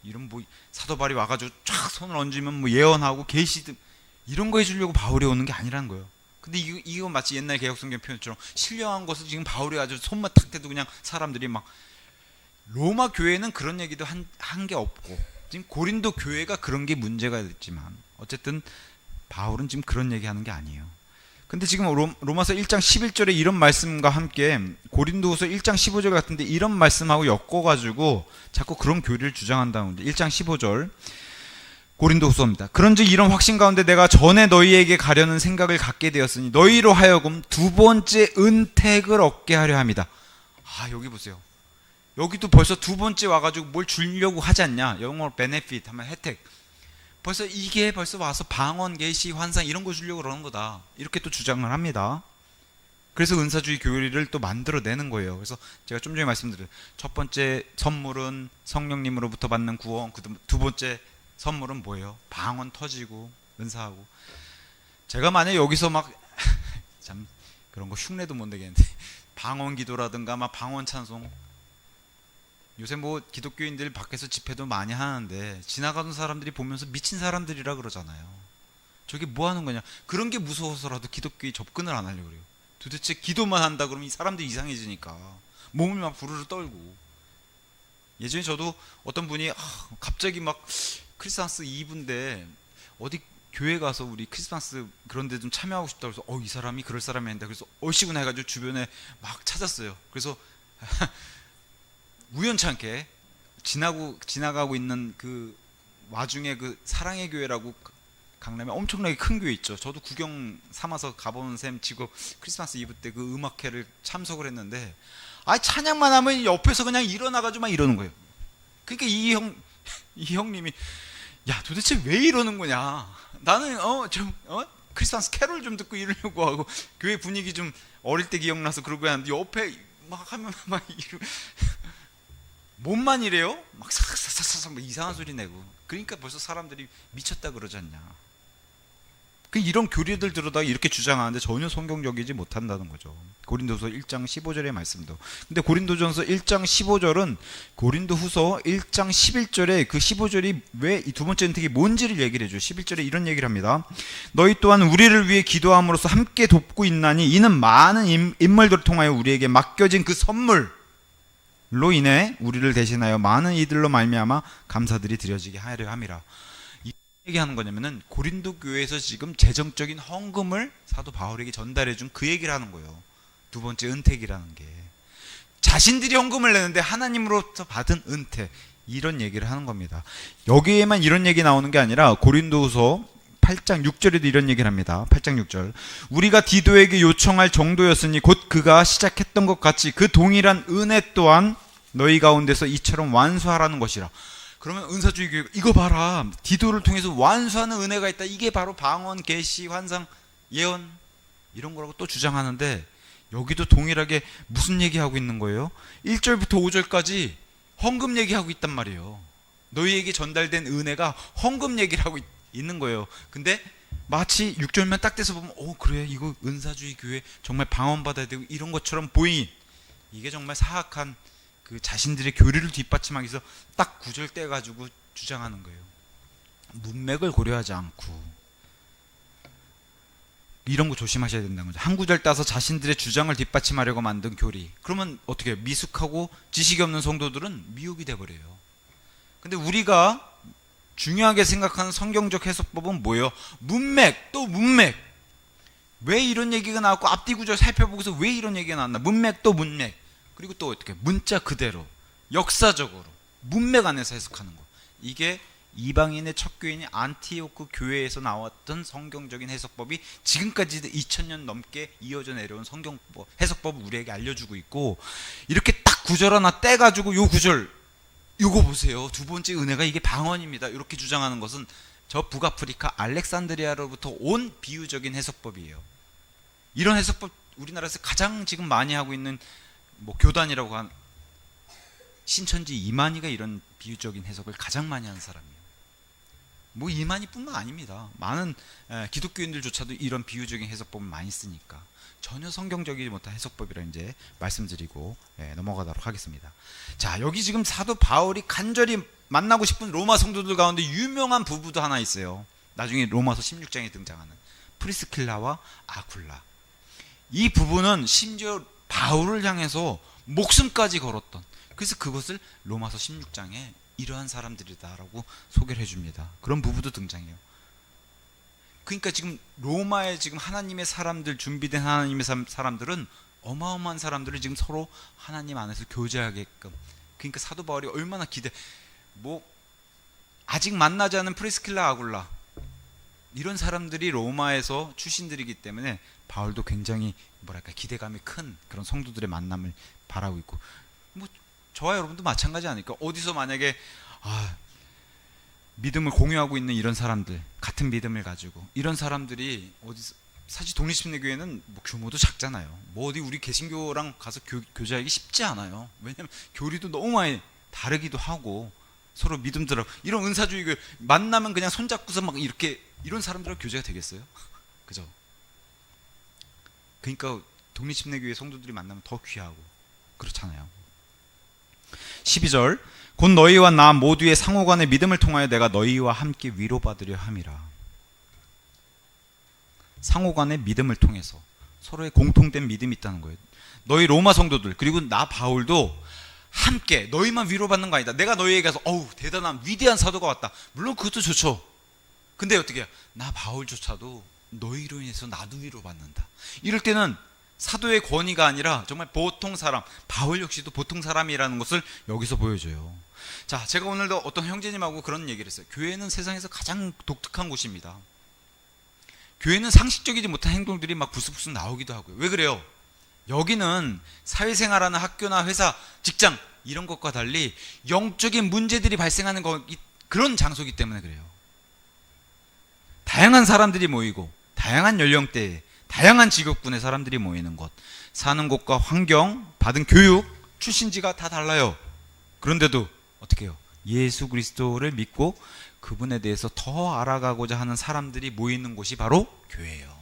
이런 뭐 사도 바울이 와가지고 쫙 손을 얹으면 뭐 예언하고 계시 등 이런 거 해주려고 바울이 오는 게 아니라는 거예요. 근데 이거 마치 옛날 개혁성경 표현처럼 신령한 것을 지금 바울이 아주 손만 탁 대도 그냥 사람들이 막, 로마 교회는 그런 얘기도 한 게 없고, 지금 고린도 교회가 그런 게 문제가 됐지만 어쨌든 바울은 지금 그런 얘기하는 게 아니에요. 근데 지금 로마서 1장 11절에 이런 말씀과 함께 고린도후서 1장 15절 같은데 이런 말씀하고 엮어가지고 자꾸 그런 교리를 주장한다는데, 1장 15절 고린도후서입니다. 그런즉 이런 확신 가운데 내가 전에 너희에게 가려는 생각을 갖게 되었으니 너희로 하여금 두 번째 은택을 얻게 하려 합니다. 아, 여기 보세요. 여기도 벌써 두 번째 와가지고 뭘 주려고 하지 않냐. 영어로 benefit 하면 혜택. 벌써 이게 벌써 와서 방언, 계시, 환상 이런 거 주려고 그러는 거다. 이렇게 또 주장을 합니다. 그래서 은사주의 교리를 또 만들어내는 거예요. 그래서 제가 좀 전에 말씀드린 첫 번째 선물은 성령님으로부터 받는 구원, 두 번째 선물은 뭐예요? 방언 터지고 은사하고. 제가 만약 여기서 막 참 그런 거 흉내도 못 내겠는데 방언 기도라든가 막 방언 찬송, 요새 뭐 기독교인들 밖에서 집회도 많이 하는데 지나가는 사람들이 보면서 미친 사람들이라 그러잖아요. 저게 뭐 하는 거냐. 그런 게 무서워서라도 기독교에 접근을 안 하려고 그래요. 도대체 기도만 한다 그러면 이 사람들이 이상해지니까 몸을 막 부르르 떨고. 예전에 저도 어떤 분이 갑자기 막 크리스마스 이브인데 어디 교회 가서 우리 크리스마스 그런 데 좀 참여하고 싶다고 해서 이 사람이 그럴 사람이 아닌데, 그래서 얼씨구나 해가지고 주변에 막 찾았어요. 그래서 우연찮게 지나가고 있는 그 와중에 그 사랑의 교회라고 강남에 엄청나게 큰 교회 있죠. 저도 구경 삼아서 가보는 셈 치고 크리스마스 이브 때 그 음악회를 참석을 했는데, 찬양만 하면 옆에서 그냥 일어나가지고 막 이러는 거예요. 그러니까 이 형님이 야, 도대체 왜 이러는 거냐. 나는 크리스마스 캐롤 좀 듣고 이러려고 하고 교회 분위기 좀 어릴 때 기억나서 그러고 하는데 옆에 막 하면 막 몸만 이래요? 막 삭삭삭삭 막 이상한 소리 내고. 그러니까 벌써 사람들이 미쳤다 그러지 않냐. 이런 교리들 들어다가 이렇게 주장하는데 전혀 성경적이지 못한다는 거죠. 고린도서 1장 15절의 말씀도. 근데 고린도전서 1장 15절은 고린도후서 1장 11절에 그 15절이 왜 이 두 번째 은택이 뭔지를 얘기를 해줘요. 11절에 이런 얘기를 합니다. 너희 또한 우리를 위해 기도함으로써 함께 돕고 있나니 이는 많은 인물들을 통하여 우리에게 맡겨진 그 선물로 인해 우리를 대신하여 많은 이들로 말미암아 감사들이 드려지게 하려 함이라. 얘기하는 거냐면은 고린도 교회에서 지금 재정적인 헌금을 사도 바울에게 전달해 준 그 얘기를 하는 거예요. 두 번째 은택이라는 게 자신들이 헌금을 내는데 하나님으로부터 받은 은택, 이런 얘기를 하는 겁니다. 여기에만 이런 얘기 나오는 게 아니라 고린도후서 8장 6절에도 이런 얘기를 합니다. 8장 6절. 우리가 디도에게 요청할 정도였으니 곧 그가 시작했던 것 같이 그 동일한 은혜 또한 너희 가운데서 이처럼 완수하라는 것이라. 그러면 은사주의 교회가 이거 봐라, 디도를 통해서 완수하는 은혜가 있다, 이게 바로 방언, 계시, 환상, 예언 이런 거라고 또 주장하는데, 여기도 동일하게 무슨 얘기하고 있는 거예요? 1절부터 5절까지 헌금 얘기하고 있단 말이에요. 너희에게 전달된 은혜가 헌금 얘기를 하고 있는 거예요. 근데 마치 6절만 딱 떼서 보면 그래, 이거 은사주의 교회 정말 방언받아야 되고 이런 것처럼 보이는, 이게 정말 사악한 그 자신들의 교리를 뒷받침하기 위해서 딱 9절 떼가지고 주장하는 거예요. 문맥을 고려하지 않고 이런 거 조심하셔야 된다는 거죠. 한 구절 따서 자신들의 주장을 뒷받침하려고 만든 교리. 그러면 어떻게 해요? 미숙하고 지식이 없는 성도들은 미혹이 돼버려요. 근데 우리가 중요하게 생각하는 성경적 해석법은 뭐예요? 문맥, 또 문맥. 왜 이런 얘기가 나왔고 앞뒤 구절 살펴보고서 왜 이런 얘기가 나왔나? 문맥, 또 문맥. 그리고 또 어떻게 문자 그대로 역사적으로 문맥 안에서 해석하는 거. 이게 이방인의 첫 교인이 안티오크 교회에서 나왔던 성경적인 해석법이 지금까지 2000년 넘게 이어져 내려온 성경법 해석법을 우리에게 알려주고 있고, 이렇게 딱 구절 하나 떼가지고 요 구절 요거 보세요, 두 번째 은혜가 이게 방언입니다, 이렇게 주장하는 것은 저 북아프리카 알렉산드리아로부터 온 비유적인 해석법이에요. 이런 해석법 우리나라에서 가장 지금 많이 하고 있는 교단이라고 한 신천지 이만희가 이런 비유적인 해석을 가장 많이 하는 사람이에요. 이만희뿐만 아닙니다. 많은 기독교인들조차도 이런 비유적인 해석법을 많이 쓰니까 전혀 성경적이지 못한 해석법이라 이제 말씀드리고 넘어가도록 하겠습니다. 자, 여기 지금 사도 바울이 간절히 만나고 싶은 로마 성도들 가운데 유명한 부부도 하나 있어요. 나중에 로마서 16장에 등장하는 프리스킬라와 아굴라. 이 부부는 심지어 바울을 향해서 목숨까지 걸었던, 그래서 그것을 로마서 16장에 이러한 사람들이다라고 소개를 해줍니다. 그런 부부도 등장해요. 그러니까 지금 로마에 지금 하나님의 사람들, 준비된 하나님의 사람들은 어마어마한 사람들을 지금 서로 하나님 안에서 교제하게끔, 그러니까 사도 바울이 얼마나 아직 만나지 않은 프리스킬라 아굴라, 이런 사람들이 로마에서 출신들이기 때문에 바울도 굉장히 기대감이 큰 그런 성도들의 만남을 바라고 있고, 저와 여러분도 마찬가지 아닐까? 어디서 만약에 믿음을 공유하고 있는 이런 사람들, 같은 믿음을 가지고 이런 사람들이 어디서, 사실 독립심리교회는 규모도 작잖아요. 어디 우리 개신교랑 가서 교제하기 쉽지 않아요. 왜냐면 교리도 너무 많이 다르기도 하고 서로 믿음들하고, 이런 은사주의 교회 만나면 그냥 손잡고서 이렇게 이런 사람들하고 교제가 되겠어요? 그죠? 그러니까 독립심리교회 성도들이 만나면 더 귀하고 그렇잖아요. 12절, 곧 너희와 나 모두의 상호간의 믿음을 통하여 내가 너희와 함께 위로받으려 함이라. 상호간의 믿음을 통해서 서로의 공통된 믿음이 있다는 거예요. 너희 로마 성도들, 그리고 나 바울도 함께 너희만 위로받는 거 아니다. 내가 너희에게 가서 대단한 위대한 사도가 왔다, 물론 그것도 좋죠. 근데 어떻게 해요? 나 바울조차도 너희로 인해서 나도 위로받는다. 이럴 때는 사도의 권위가 아니라 정말 보통 사람, 바울 역시도 보통 사람이라는 것을 여기서 보여줘요. 자, 제가 오늘도 어떤 형제님하고 그런 얘기를 했어요. 교회는 세상에서 가장 독특한 곳입니다. 교회는 상식적이지 못한 행동들이 부스부스 나오기도 하고요. 왜 그래요? 여기는 사회생활하는 학교나 회사, 직장 이런 것과 달리 영적인 문제들이 발생하는 그런 장소이기 때문에 그래요. 다양한 사람들이 모이고 다양한 연령대에 다양한 직업군의 사람들이 모이는 곳, 사는 곳과 환경, 받은 교육, 출신지가 다 달라요. 그런데도 어떻게 해요? 예수 그리스도를 믿고 그분에 대해서 더 알아가고자 하는 사람들이 모이는 곳이 바로 교회예요.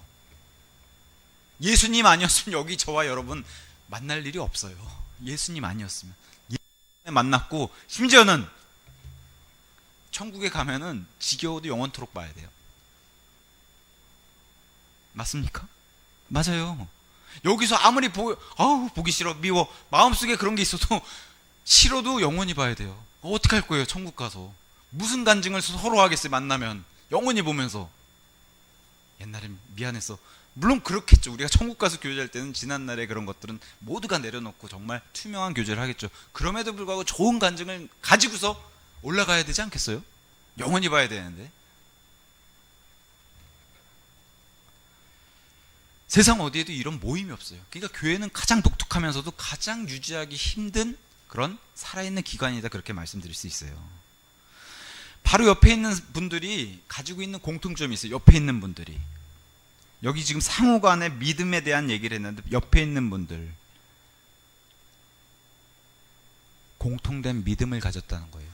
예수님 아니었으면 여기 저와 여러분 만날 일이 없어요. 예수님 아니었으면. 예수님을 만났고 심지어는 천국에 가면은 지겨워도 영원토록 봐야 돼요. 맞습니까? 맞아요. 여기서 아무리 보기 싫어, 미워, 마음속에 그런 게 있어도 싫어도 영원히 봐야 돼요. 어떻게 할 거예요? 천국 가서 무슨 간증을 서로 하겠어요? 만나면 영원히 보면서. 옛날엔 미안해서, 물론 그렇겠죠. 우리가 천국 가서 교제할 때는 지난날의 그런 것들은 모두가 내려놓고 정말 투명한 교제를 하겠죠. 그럼에도 불구하고 좋은 간증을 가지고서 올라가야 되지 않겠어요? 영원히 봐야 되는데. 세상 어디에도 이런 모임이 없어요. 그러니까 교회는 가장 독특하면서도 가장 유지하기 힘든 그런 살아있는 기관이다, 그렇게 말씀드릴 수 있어요. 바로 옆에 있는 분들이 가지고 있는 공통점이 있어요. 옆에 있는 분들이. 여기 지금 상호간의 믿음에 대한 얘기를 했는데 옆에 있는 분들 공통된 믿음을 가졌다는 거예요.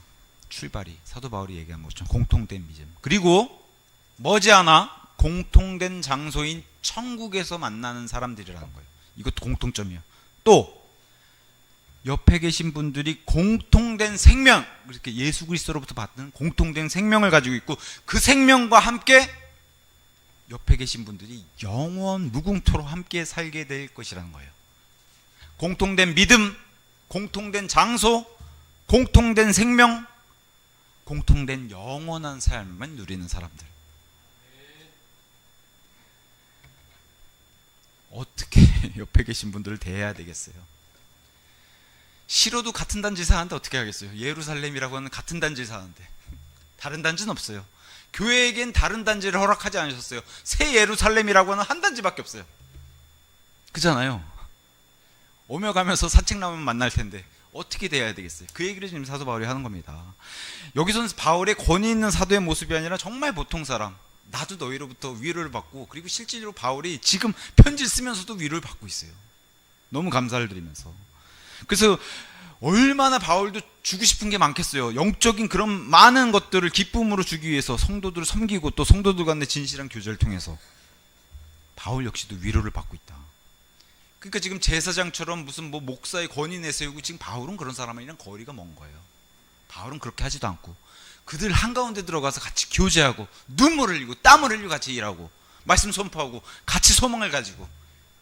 출발이 사도 바울이 얘기한 것처럼 공통된 믿음. 그리고 머지않아 공통된 장소인 천국에서 만나는 사람들이라는 거예요. 이것도 공통점이에요. 또 옆에 계신 분들이 공통된 생명, 이렇게 예수 그리스도로부터 받는 공통된 생명을 가지고 있고 그 생명과 함께 옆에 계신 분들이 영원 무궁토록 함께 살게 될 것이라는 거예요. 공통된 믿음, 공통된 장소, 공통된 생명, 공통된 영원한 삶을 누리는 사람들. 어떻게 옆에 계신 분들을 대해야 되겠어요? 싫어도 같은 단지 사는데 어떻게 하겠어요? 예루살렘이라고 하는 같은 단지 사는데 다른 단지는 없어요. 교회에겐 다른 단지를 허락하지 않으셨어요. 새 예루살렘이라고 하는 한 단지밖에 없어요. 그잖아요. 오며 가면서 산책 나오면 만날 텐데 어떻게 대해야 되겠어요? 그 얘기를 지금 사도 바울이 하는 겁니다. 여기서는 바울의 권위 있는 사도의 모습이 아니라 정말 보통 사람, 나도 너희로부터 위로를 받고, 그리고 실질적으로 바울이 지금 편지를 쓰면서도 위로를 받고 있어요. 너무 감사를 드리면서. 그래서 얼마나 바울도 주고 싶은 게 많겠어요. 영적인 그런 많은 것들을 기쁨으로 주기 위해서 성도들을 섬기고 또 성도들 간의 진실한 교제를 통해서 바울 역시도 위로를 받고 있다. 그러니까 지금 제사장처럼 무슨 뭐 목사의 권위 내세우고, 지금 바울은 그런 사람이랑 거리가 먼 거예요. 바울은 그렇게 하지도 않고 그들 한가운데 들어가서 같이 교제하고 눈물을 흘리고 땀을 흘리고 같이 일하고 말씀 선포하고 같이 소망을 가지고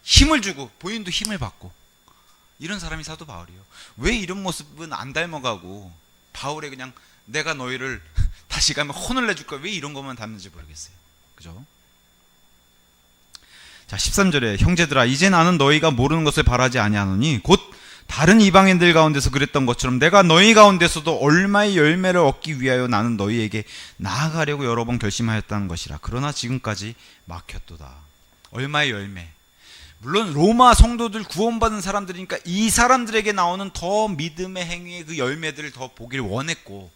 힘을 주고 본인도 힘을 받고, 이런 사람이 사도 바울이에요. 왜 이런 모습은 안 닮아가고 바울의 그냥 내가 너희를 다시 가면 혼을 내줄 거야, 왜 이런 것만 닮는지 모르겠어요. 그죠? 자, 13절에 형제들아 이제 나는 너희가 모르는 것을 바라지 아니하노니 곧 다른 이방인들 가운데서 그랬던 것처럼 내가 너희 가운데서도 얼마의 열매를 얻기 위하여 나는 너희에게 나아가려고 여러 번 결심하였다는 것이라. 그러나 지금까지 막혔도다. 얼마의 열매. 물론 로마 성도들 구원받은 사람들이니까 이 사람들에게 나오는 더 믿음의 행위의 그 열매들을 더 보길 원했고,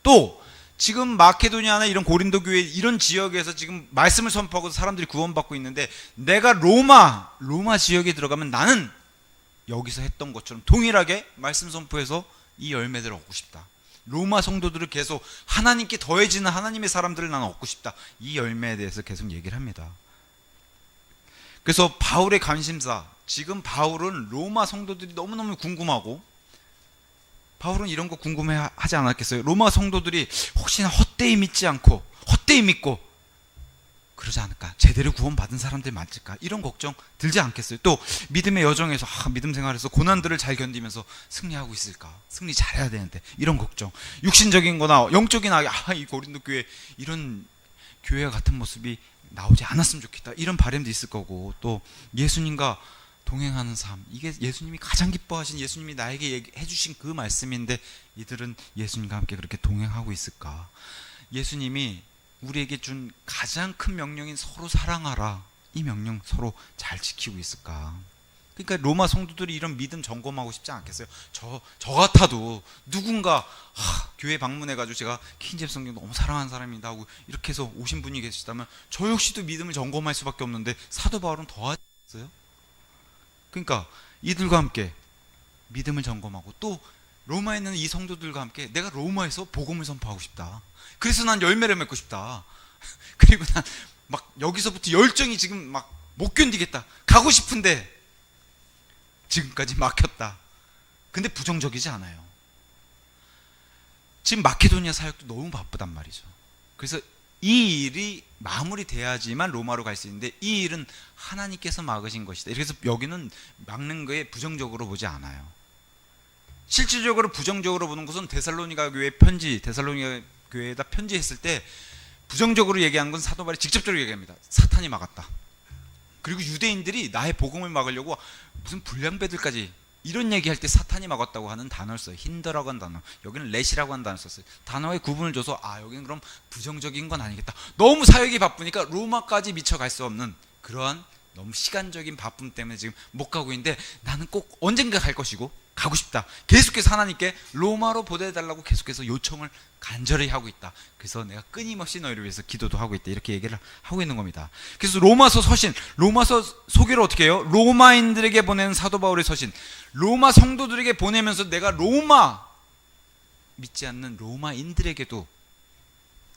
또 지금 마케도니아나 이런 고린도 교회 이런 지역에서 지금 말씀을 선포하고 사람들이 구원받고 있는데, 내가 로마 지역에 들어가면 나는 여기서 했던 것처럼 동일하게 말씀 선포해서 이 열매들을 얻고 싶다. 로마 성도들을 계속 하나님께 더해지는 하나님의 사람들을 나는 얻고 싶다. 이 열매에 대해서 계속 얘기를 합니다. 그래서 바울의 관심사, 지금 바울은 로마 성도들이 너무너무 궁금하고, 바울은 이런 거 궁금해하지 않았겠어요? 로마 성도들이 혹시나 헛되이 믿지 않고 헛되이 믿고 그러지 않을까? 제대로 구원받은 사람들 맞을까? 이런 걱정 들지 않겠어요? 또 믿음의 여정에서 믿음 생활에서 고난들을 잘 견디면서 승리하고 있을까? 승리 잘해야 되는데 이런 걱정, 육신적인 거나 영적인 이 고린도 교회 이런 교회와 같은 모습이 나오지 않았으면 좋겠다, 이런 바람도 있을 거고, 또 예수님과 동행하는 삶, 이게 예수님이 가장 기뻐하신, 예수님이 나에게 해주신 그 말씀인데 이들은 예수님과 함께 그렇게 동행하고 있을까? 예수님이 우리에게 준 가장 큰 명령인 서로 사랑하라, 이 명령 서로 잘 지키고 있을까? 그러니까 로마 성도들이 이런 믿음 점검하고 싶지 않겠어요? 저 같아도 누군가 교회 방문해가지고 제가 킹제임스 성경 너무 사랑하는 사람이다 하고 이렇게 해서 오신 분이 계시다면 저 역시도 믿음을 점검할 수밖에 없는데 사도 바울은 더 하셨어요? 그러니까 이들과 함께 믿음을 점검하고 또 로마에 있는 이 성도들과 함께 내가 로마에서 복음을 선포하고 싶다. 그래서 난 열매를 맺고 싶다. 그리고 난 막 여기서부터 열정이 지금 막 못 견디겠다. 가고 싶은데 지금까지 막혔다. 근데 부정적이지 않아요. 지금 마케도니아 사역도 너무 바쁘단 말이죠. 그래서 이 일이 마무리돼야지만 로마로 갈 수 있는데 이 일은 하나님께서 막으신 것이다. 그래서 여기는 막는 거에 부정적으로 보지 않아요. 실질적으로 부정적으로 보는 것은 데살로니가 교회 편지, 데살로니가 교회에다 편지했을 때 부정적으로 얘기하는 건 사도 바울이 직접적으로 얘기합니다. 사탄이 막았다. 그리고 유대인들이 나의 복음을 막으려고 무슨 불량배들까지 이런 얘기할 때 사탄이 막았다고 하는 단어를 써요. 힌더라고 하는 단어. 여기는 렛이라고 하는 단어를 썼어요. 단어의 구분을 줘서 여기는 그럼 부정적인 건 아니겠다. 너무 사역이 바쁘니까 로마까지 미쳐갈 수 없는 그러한 너무 시간적인 바쁨 때문에 지금 못 가고 있는데 나는 꼭 언젠가 갈 것이고 가고 싶다. 계속해서 하나님께 로마로 보내달라고 계속해서 요청을 간절히 하고 있다. 그래서 내가 끊임없이 너희를 위해서 기도도 하고 있다. 이렇게 얘기를 하고 있는 겁니다. 그래서 로마서 서신, 로마서 소개를 어떻게 해요? 로마인들에게 보내는 사도 바울의 서신, 로마 성도들에게 보내면서 내가 로마 믿지 않는 로마인들에게도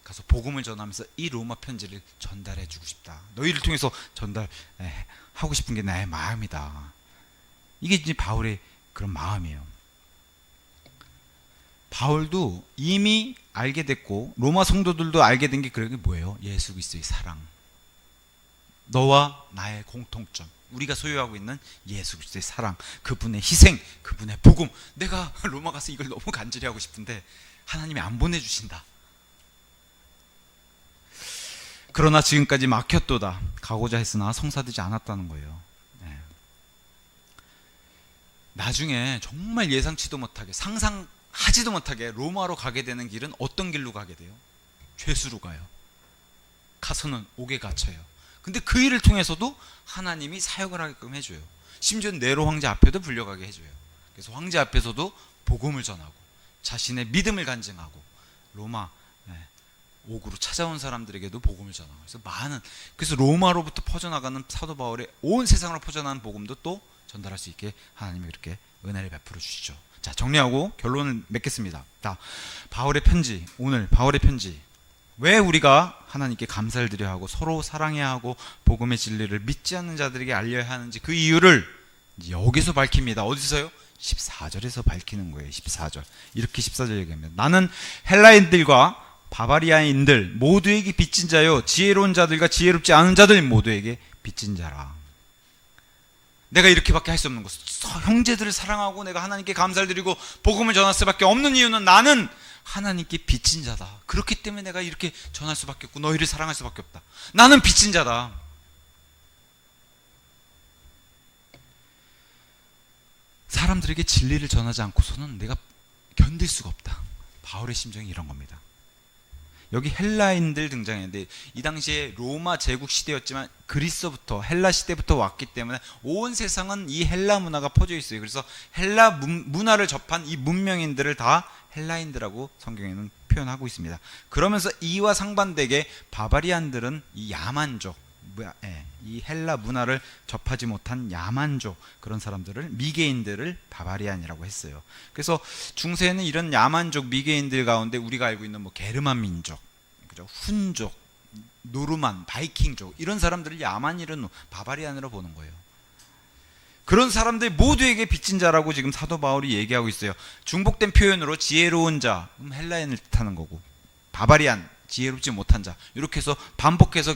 가서 복음을 전하면서 이 로마 편지를 전달해 주고 싶다. 너희를 통해서 전달하고 싶은 게 나의 마음이다. 이게 이제 바울의 그런 마음이에요. 바울도 이미 알게 됐고 로마 성도들도 알게 된 게 그게 뭐예요? 예수 그리스도의 사랑. 너와 나의 공통점. 우리가 소유하고 있는 예수 그리스도의 사랑. 그분의 희생, 그분의 복음. 내가 로마 가서 이걸 너무 간절히 하고 싶은데 하나님이 안 보내주신다. 그러나 지금까지 막혔도다. 가고자 했으나 성사되지 않았다는 거예요. 나중에 정말 예상치도 못하게 상상하지도 못하게 로마로 가게 되는 길은 어떤 길로 가게 돼요? 죄수로 가요. 가서는 옥에 갇혀요. 근데 그 일을 통해서도 하나님이 사역을 하게끔 해줘요. 심지어 네로 황제 앞에도 불려가게 해줘요. 그래서 황제 앞에서도 복음을 전하고 자신의 믿음을 간증하고 로마 옥으로 찾아온 사람들에게도 복음을 전하고 그래서 로마로부터 퍼져나가는 사도 바울의 온 세상으로 퍼져나가는 복음도 또 전달할 수 있게 하나님이 그렇게 은혜를 베풀어 주시죠. 자, 정리하고 결론을 맺겠습니다. 자, 바울의 편지, 오늘 바울의 편지. 왜 우리가 하나님께 감사를 드려야 하고 서로 사랑해야 하고 복음의 진리를 믿지 않는 자들에게 알려야 하는지 그 이유를 여기서 밝힙니다. 어디서요? 14절에서 밝히는 거예요. 14절. 이렇게 14절 얘기합니다. 나는 헬라인들과 바바리아인들 모두에게 빚진 자요 지혜로운 자들과 지혜롭지 않은 자들 모두에게 빚진 자라. 내가 이렇게밖에 할 수 없는 것. 형제들을 사랑하고 내가 하나님께 감사를 드리고 복음을 전할 수밖에 없는 이유는 나는 하나님께 빚진 자다. 그렇기 때문에 내가 이렇게 전할 수밖에 없고 너희를 사랑할 수밖에 없다. 나는 빚진 자다. 사람들에게 진리를 전하지 않고서는 내가 견딜 수가 없다. 바울의 심정이 이런 겁니다. 여기 헬라인들 등장했는데 이 당시에 로마 제국 시대였지만 그리스부터 헬라 시대부터 왔기 때문에 온 세상은 이 헬라 문화가 퍼져 있어요. 그래서 헬라 문화를 접한 이 문명인들을 다 헬라인들하고 성경에는 표현하고 있습니다. 그러면서 이와 상반되게 바바리안들은 이 야만족, 이 헬라 문화를 접하지 못한 야만족 그런 사람들을 미개인들을 바바리안이라고 했어요. 그래서 중세에는 이런 야만족 미개인들 가운데 우리가 알고 있는 뭐 게르만 민족, 그죠? 훈족, 노르만, 바이킹족 이런 사람들을 야만이든 바바리안으로 보는 거예요. 그런 사람들 모두에게 빚진 자라고 지금 사도 바울이 얘기하고 있어요. 중복된 표현으로 지혜로운 자, 헬라인을 뜻하는 거고 바바리안 지혜롭지 못한 자 이렇게 해서 반복해서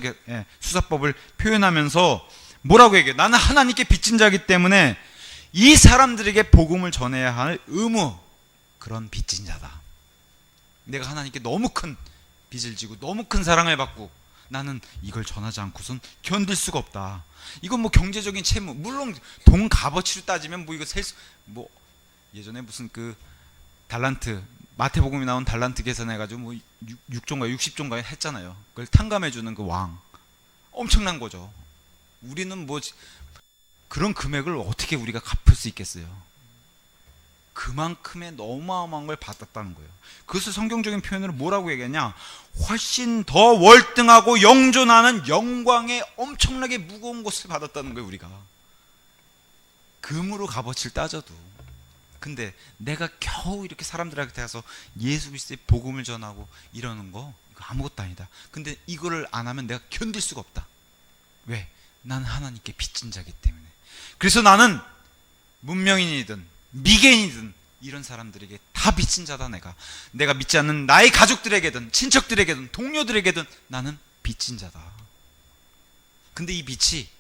수사법을 표현하면서 뭐라고 얘기해요? 나는 하나님께 빚진 자이기 때문에 이 사람들에게 복음을 전해야 할 의무 그런 빚진 자다. 내가 하나님께 너무 큰 빚을 지고 너무 큰 사랑을 받고 나는 이걸 전하지 않고선 견딜 수가 없다. 이건 뭐 경제적인 채무 물론 돈 값어치로 따지면 뭐 이거 뭐 예전에 무슨 그 달란트 마태복음에 나온 달란트 계산해가지고 뭐 6조인가 60조인가 했잖아요. 그걸 탕감해주는 그 왕 엄청난 거죠. 우리는 뭐 그런 금액을 어떻게 우리가 갚을 수 있겠어요? 그만큼의 어마어마한 걸 받았다는 거예요. 그것을 성경적인 표현으로 뭐라고 얘기하냐? 훨씬 더 월등하고 영존하는 영광의 엄청나게 무거운 것을 받았다는 거예요. 우리가 금으로 값어치를 따져도 근데 내가 겨우 이렇게 사람들한테 가서 예수 그리스도의 복음을 전하고 이러는 거 이거 아무것도 아니다. 근데 이거를 안 하면 내가 견딜 수가 없다. 왜? 난 하나님께 빚진 자이기 때문에. 그래서 나는 문명인이든 미개인이든 이런 사람들에게 다 빚진 자다. 내가 믿지 않는 나의 가족들에게든 친척들에게든 동료들에게든 나는 빚진 자다. 근데 이 빚이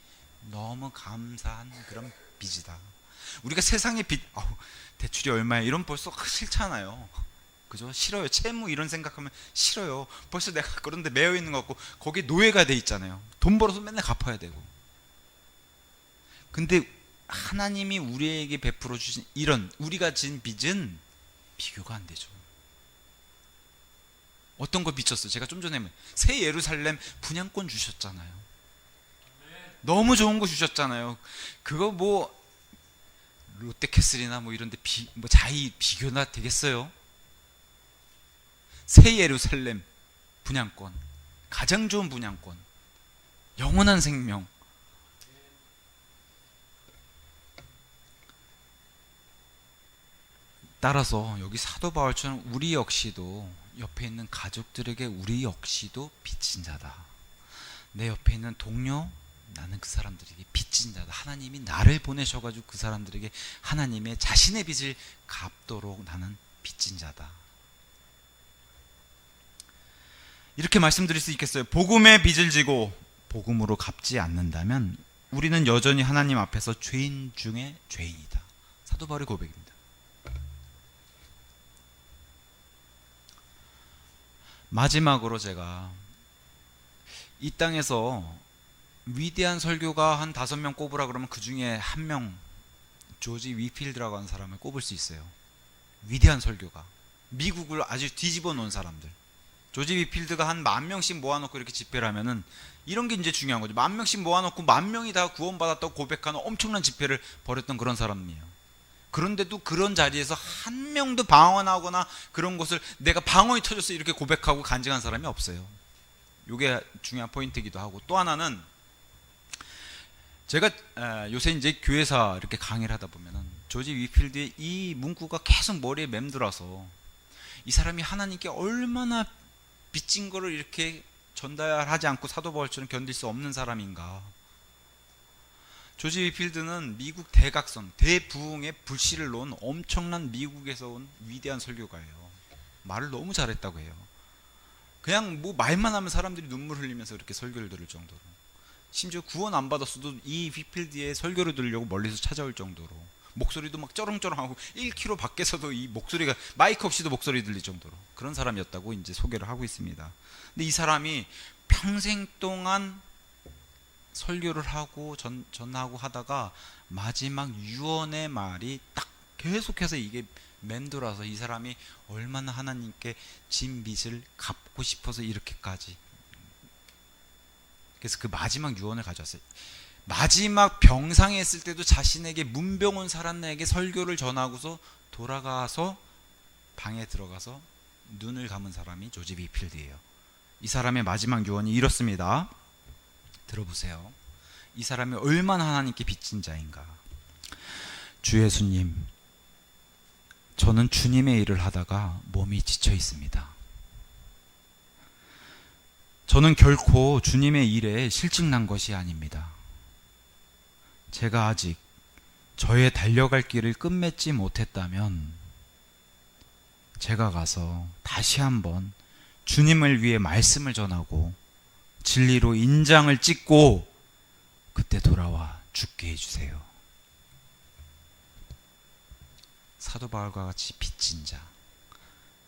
너무 감사한 그런 빚이다. 우리가 세상의 빚, 대출이 얼마야 이런 벌써 싫잖아요. 그죠? 싫어요. 채무 이런 생각하면 싫어요. 벌써 내가 그런데 매여 있는 것 같고 거기에 노예가 돼 있잖아요. 돈 벌어서 맨날 갚아야 되고. 근데 하나님이 우리에게 베풀어 주신 이런 우리가 진 빚은 비교가 안 되죠. 어떤 거 빚졌어요? 제가 좀 전에 새 예루살렘 분양권 주셨잖아요. 너무 좋은 거 주셨잖아요. 그거 뭐 롯데캐슬이나 뭐 이런데 자이 비교나 되겠어요? 새 예루살렘 분양권, 가장 좋은 분양권, 영원한 생명. 따라서 여기 사도 바울처럼 우리 역시도 옆에 있는 가족들에게 우리 역시도 빚진 자다. 내 옆에 있는 동료, 나는 그 사람들에게 빚진 자다. 하나님이 나를 보내셔가지고 그 사람들에게 하나님의 자신의 빚을 갚도록 나는 빚진 자다. 이렇게 말씀드릴 수 있겠어요. 복음의 빚을 지고 복음으로 갚지 않는다면 우리는 여전히 하나님 앞에서 죄인 중에 죄인이다. 사도 바울의 고백입니다. 마지막으로 제가 이 땅에서 위대한 설교가 한 5명 꼽으라 그러면 그 중에 한 명, 조지 위필드라고 하는 사람을 꼽을 수 있어요. 위대한 설교가. 미국을 아주 뒤집어 놓은 사람들. 조지 위필드가 한 10,000명씩 모아놓고 이렇게 집회를 하면은 이런 게 이제 중요한 거죠. 10,000명씩 모아놓고 10,000명이 다 구원받았다고 고백하는 엄청난 집회를 벌였던 그런 사람이에요. 그런데도 그런 자리에서 한 명도 방언하거나 그런 것을 내가 방언이 터졌어 이렇게 고백하고 간증한 사람이 없어요. 이게 중요한 포인트이기도 하고, 또 하나는 제가 요새 이제 교회사 이렇게 강의를 하다 보면은 조지 위필드의 이 문구가 계속 머리에 맴돌아서 이 사람이 하나님께 얼마나 빚진 거를 이렇게 전달하지 않고 사도 바울처럼 견딜 수 없는 사람인가. 조지 위필드는 미국 대각선, 대부흥의 불씨를 놓은 엄청난 미국에서 온 위대한 설교가예요. 말을 너무 잘했다고 해요. 그냥 뭐 말만 하면 사람들이 눈물 흘리면서 이렇게 설교를 들을 정도로, 심지어 구원 안 받았어도 이 위필드의 설교를 들으려고 멀리서 찾아올 정도로, 목소리도 막 쩌렁쩌렁하고 1km 밖에서도 이 목소리가 마이크 없이도 목소리 들릴 정도로 그런 사람이었다고 이제 소개를 하고 있습니다. 근데 이 사람이 평생 동안 설교를 하고 전하고 하다가 마지막 유언의 말이 딱 계속해서 이게 맴돌아서 이 사람이 얼마나 하나님께 진 빚을 갚고 싶어서 이렇게까지, 그래서 그 마지막 유언을 가져왔어요. 마지막 병상에 있을 때도 자신에게 문병 온 사람에게 설교를 전하고서 돌아가서 방에 들어가서 눈을 감은 사람이 조지 위필드예요. 이 사람의 마지막 유언이 이렇습니다. 들어보세요. 이 사람이 얼마나 하나님께 빚진 자인가. 주 예수님, 저는 주님의 일을 하다가 몸이 지쳐 있습니다. 저는 결코 주님의 일에 실증난 것이 아닙니다. 제가 아직 저의 달려갈 길을 끝맺지 못했다면 제가 가서 다시 한번 주님을 위해 말씀을 전하고 진리로 인장을 찍고 그때 돌아와 죽게 해주세요. 사도 바울과 같이 빚진 자,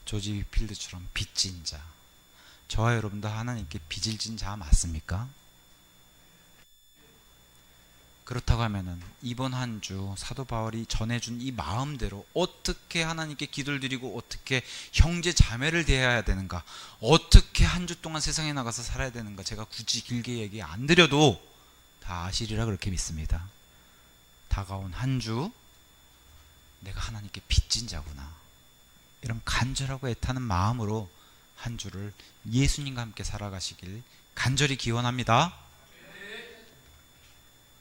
조지 위필드처럼 빚진 자, 저와 여러분도 하나님께 빚을 진 자 맞습니까? 그렇다고 하면은 이번 한 주 사도 바울이 전해준 이 마음대로 어떻게 하나님께 기도를 드리고 어떻게 형제 자매를 대해야 되는가, 어떻게 한 주 동안 세상에 나가서 살아야 되는가, 제가 굳이 길게 얘기 안 드려도 다 아시리라 그렇게 믿습니다. 다가온 한 주 내가 하나님께 빚진 자구나, 이런 간절하고 애타는 마음으로 한 주를 예수님과 함께 살아가시길 간절히 기원합니다.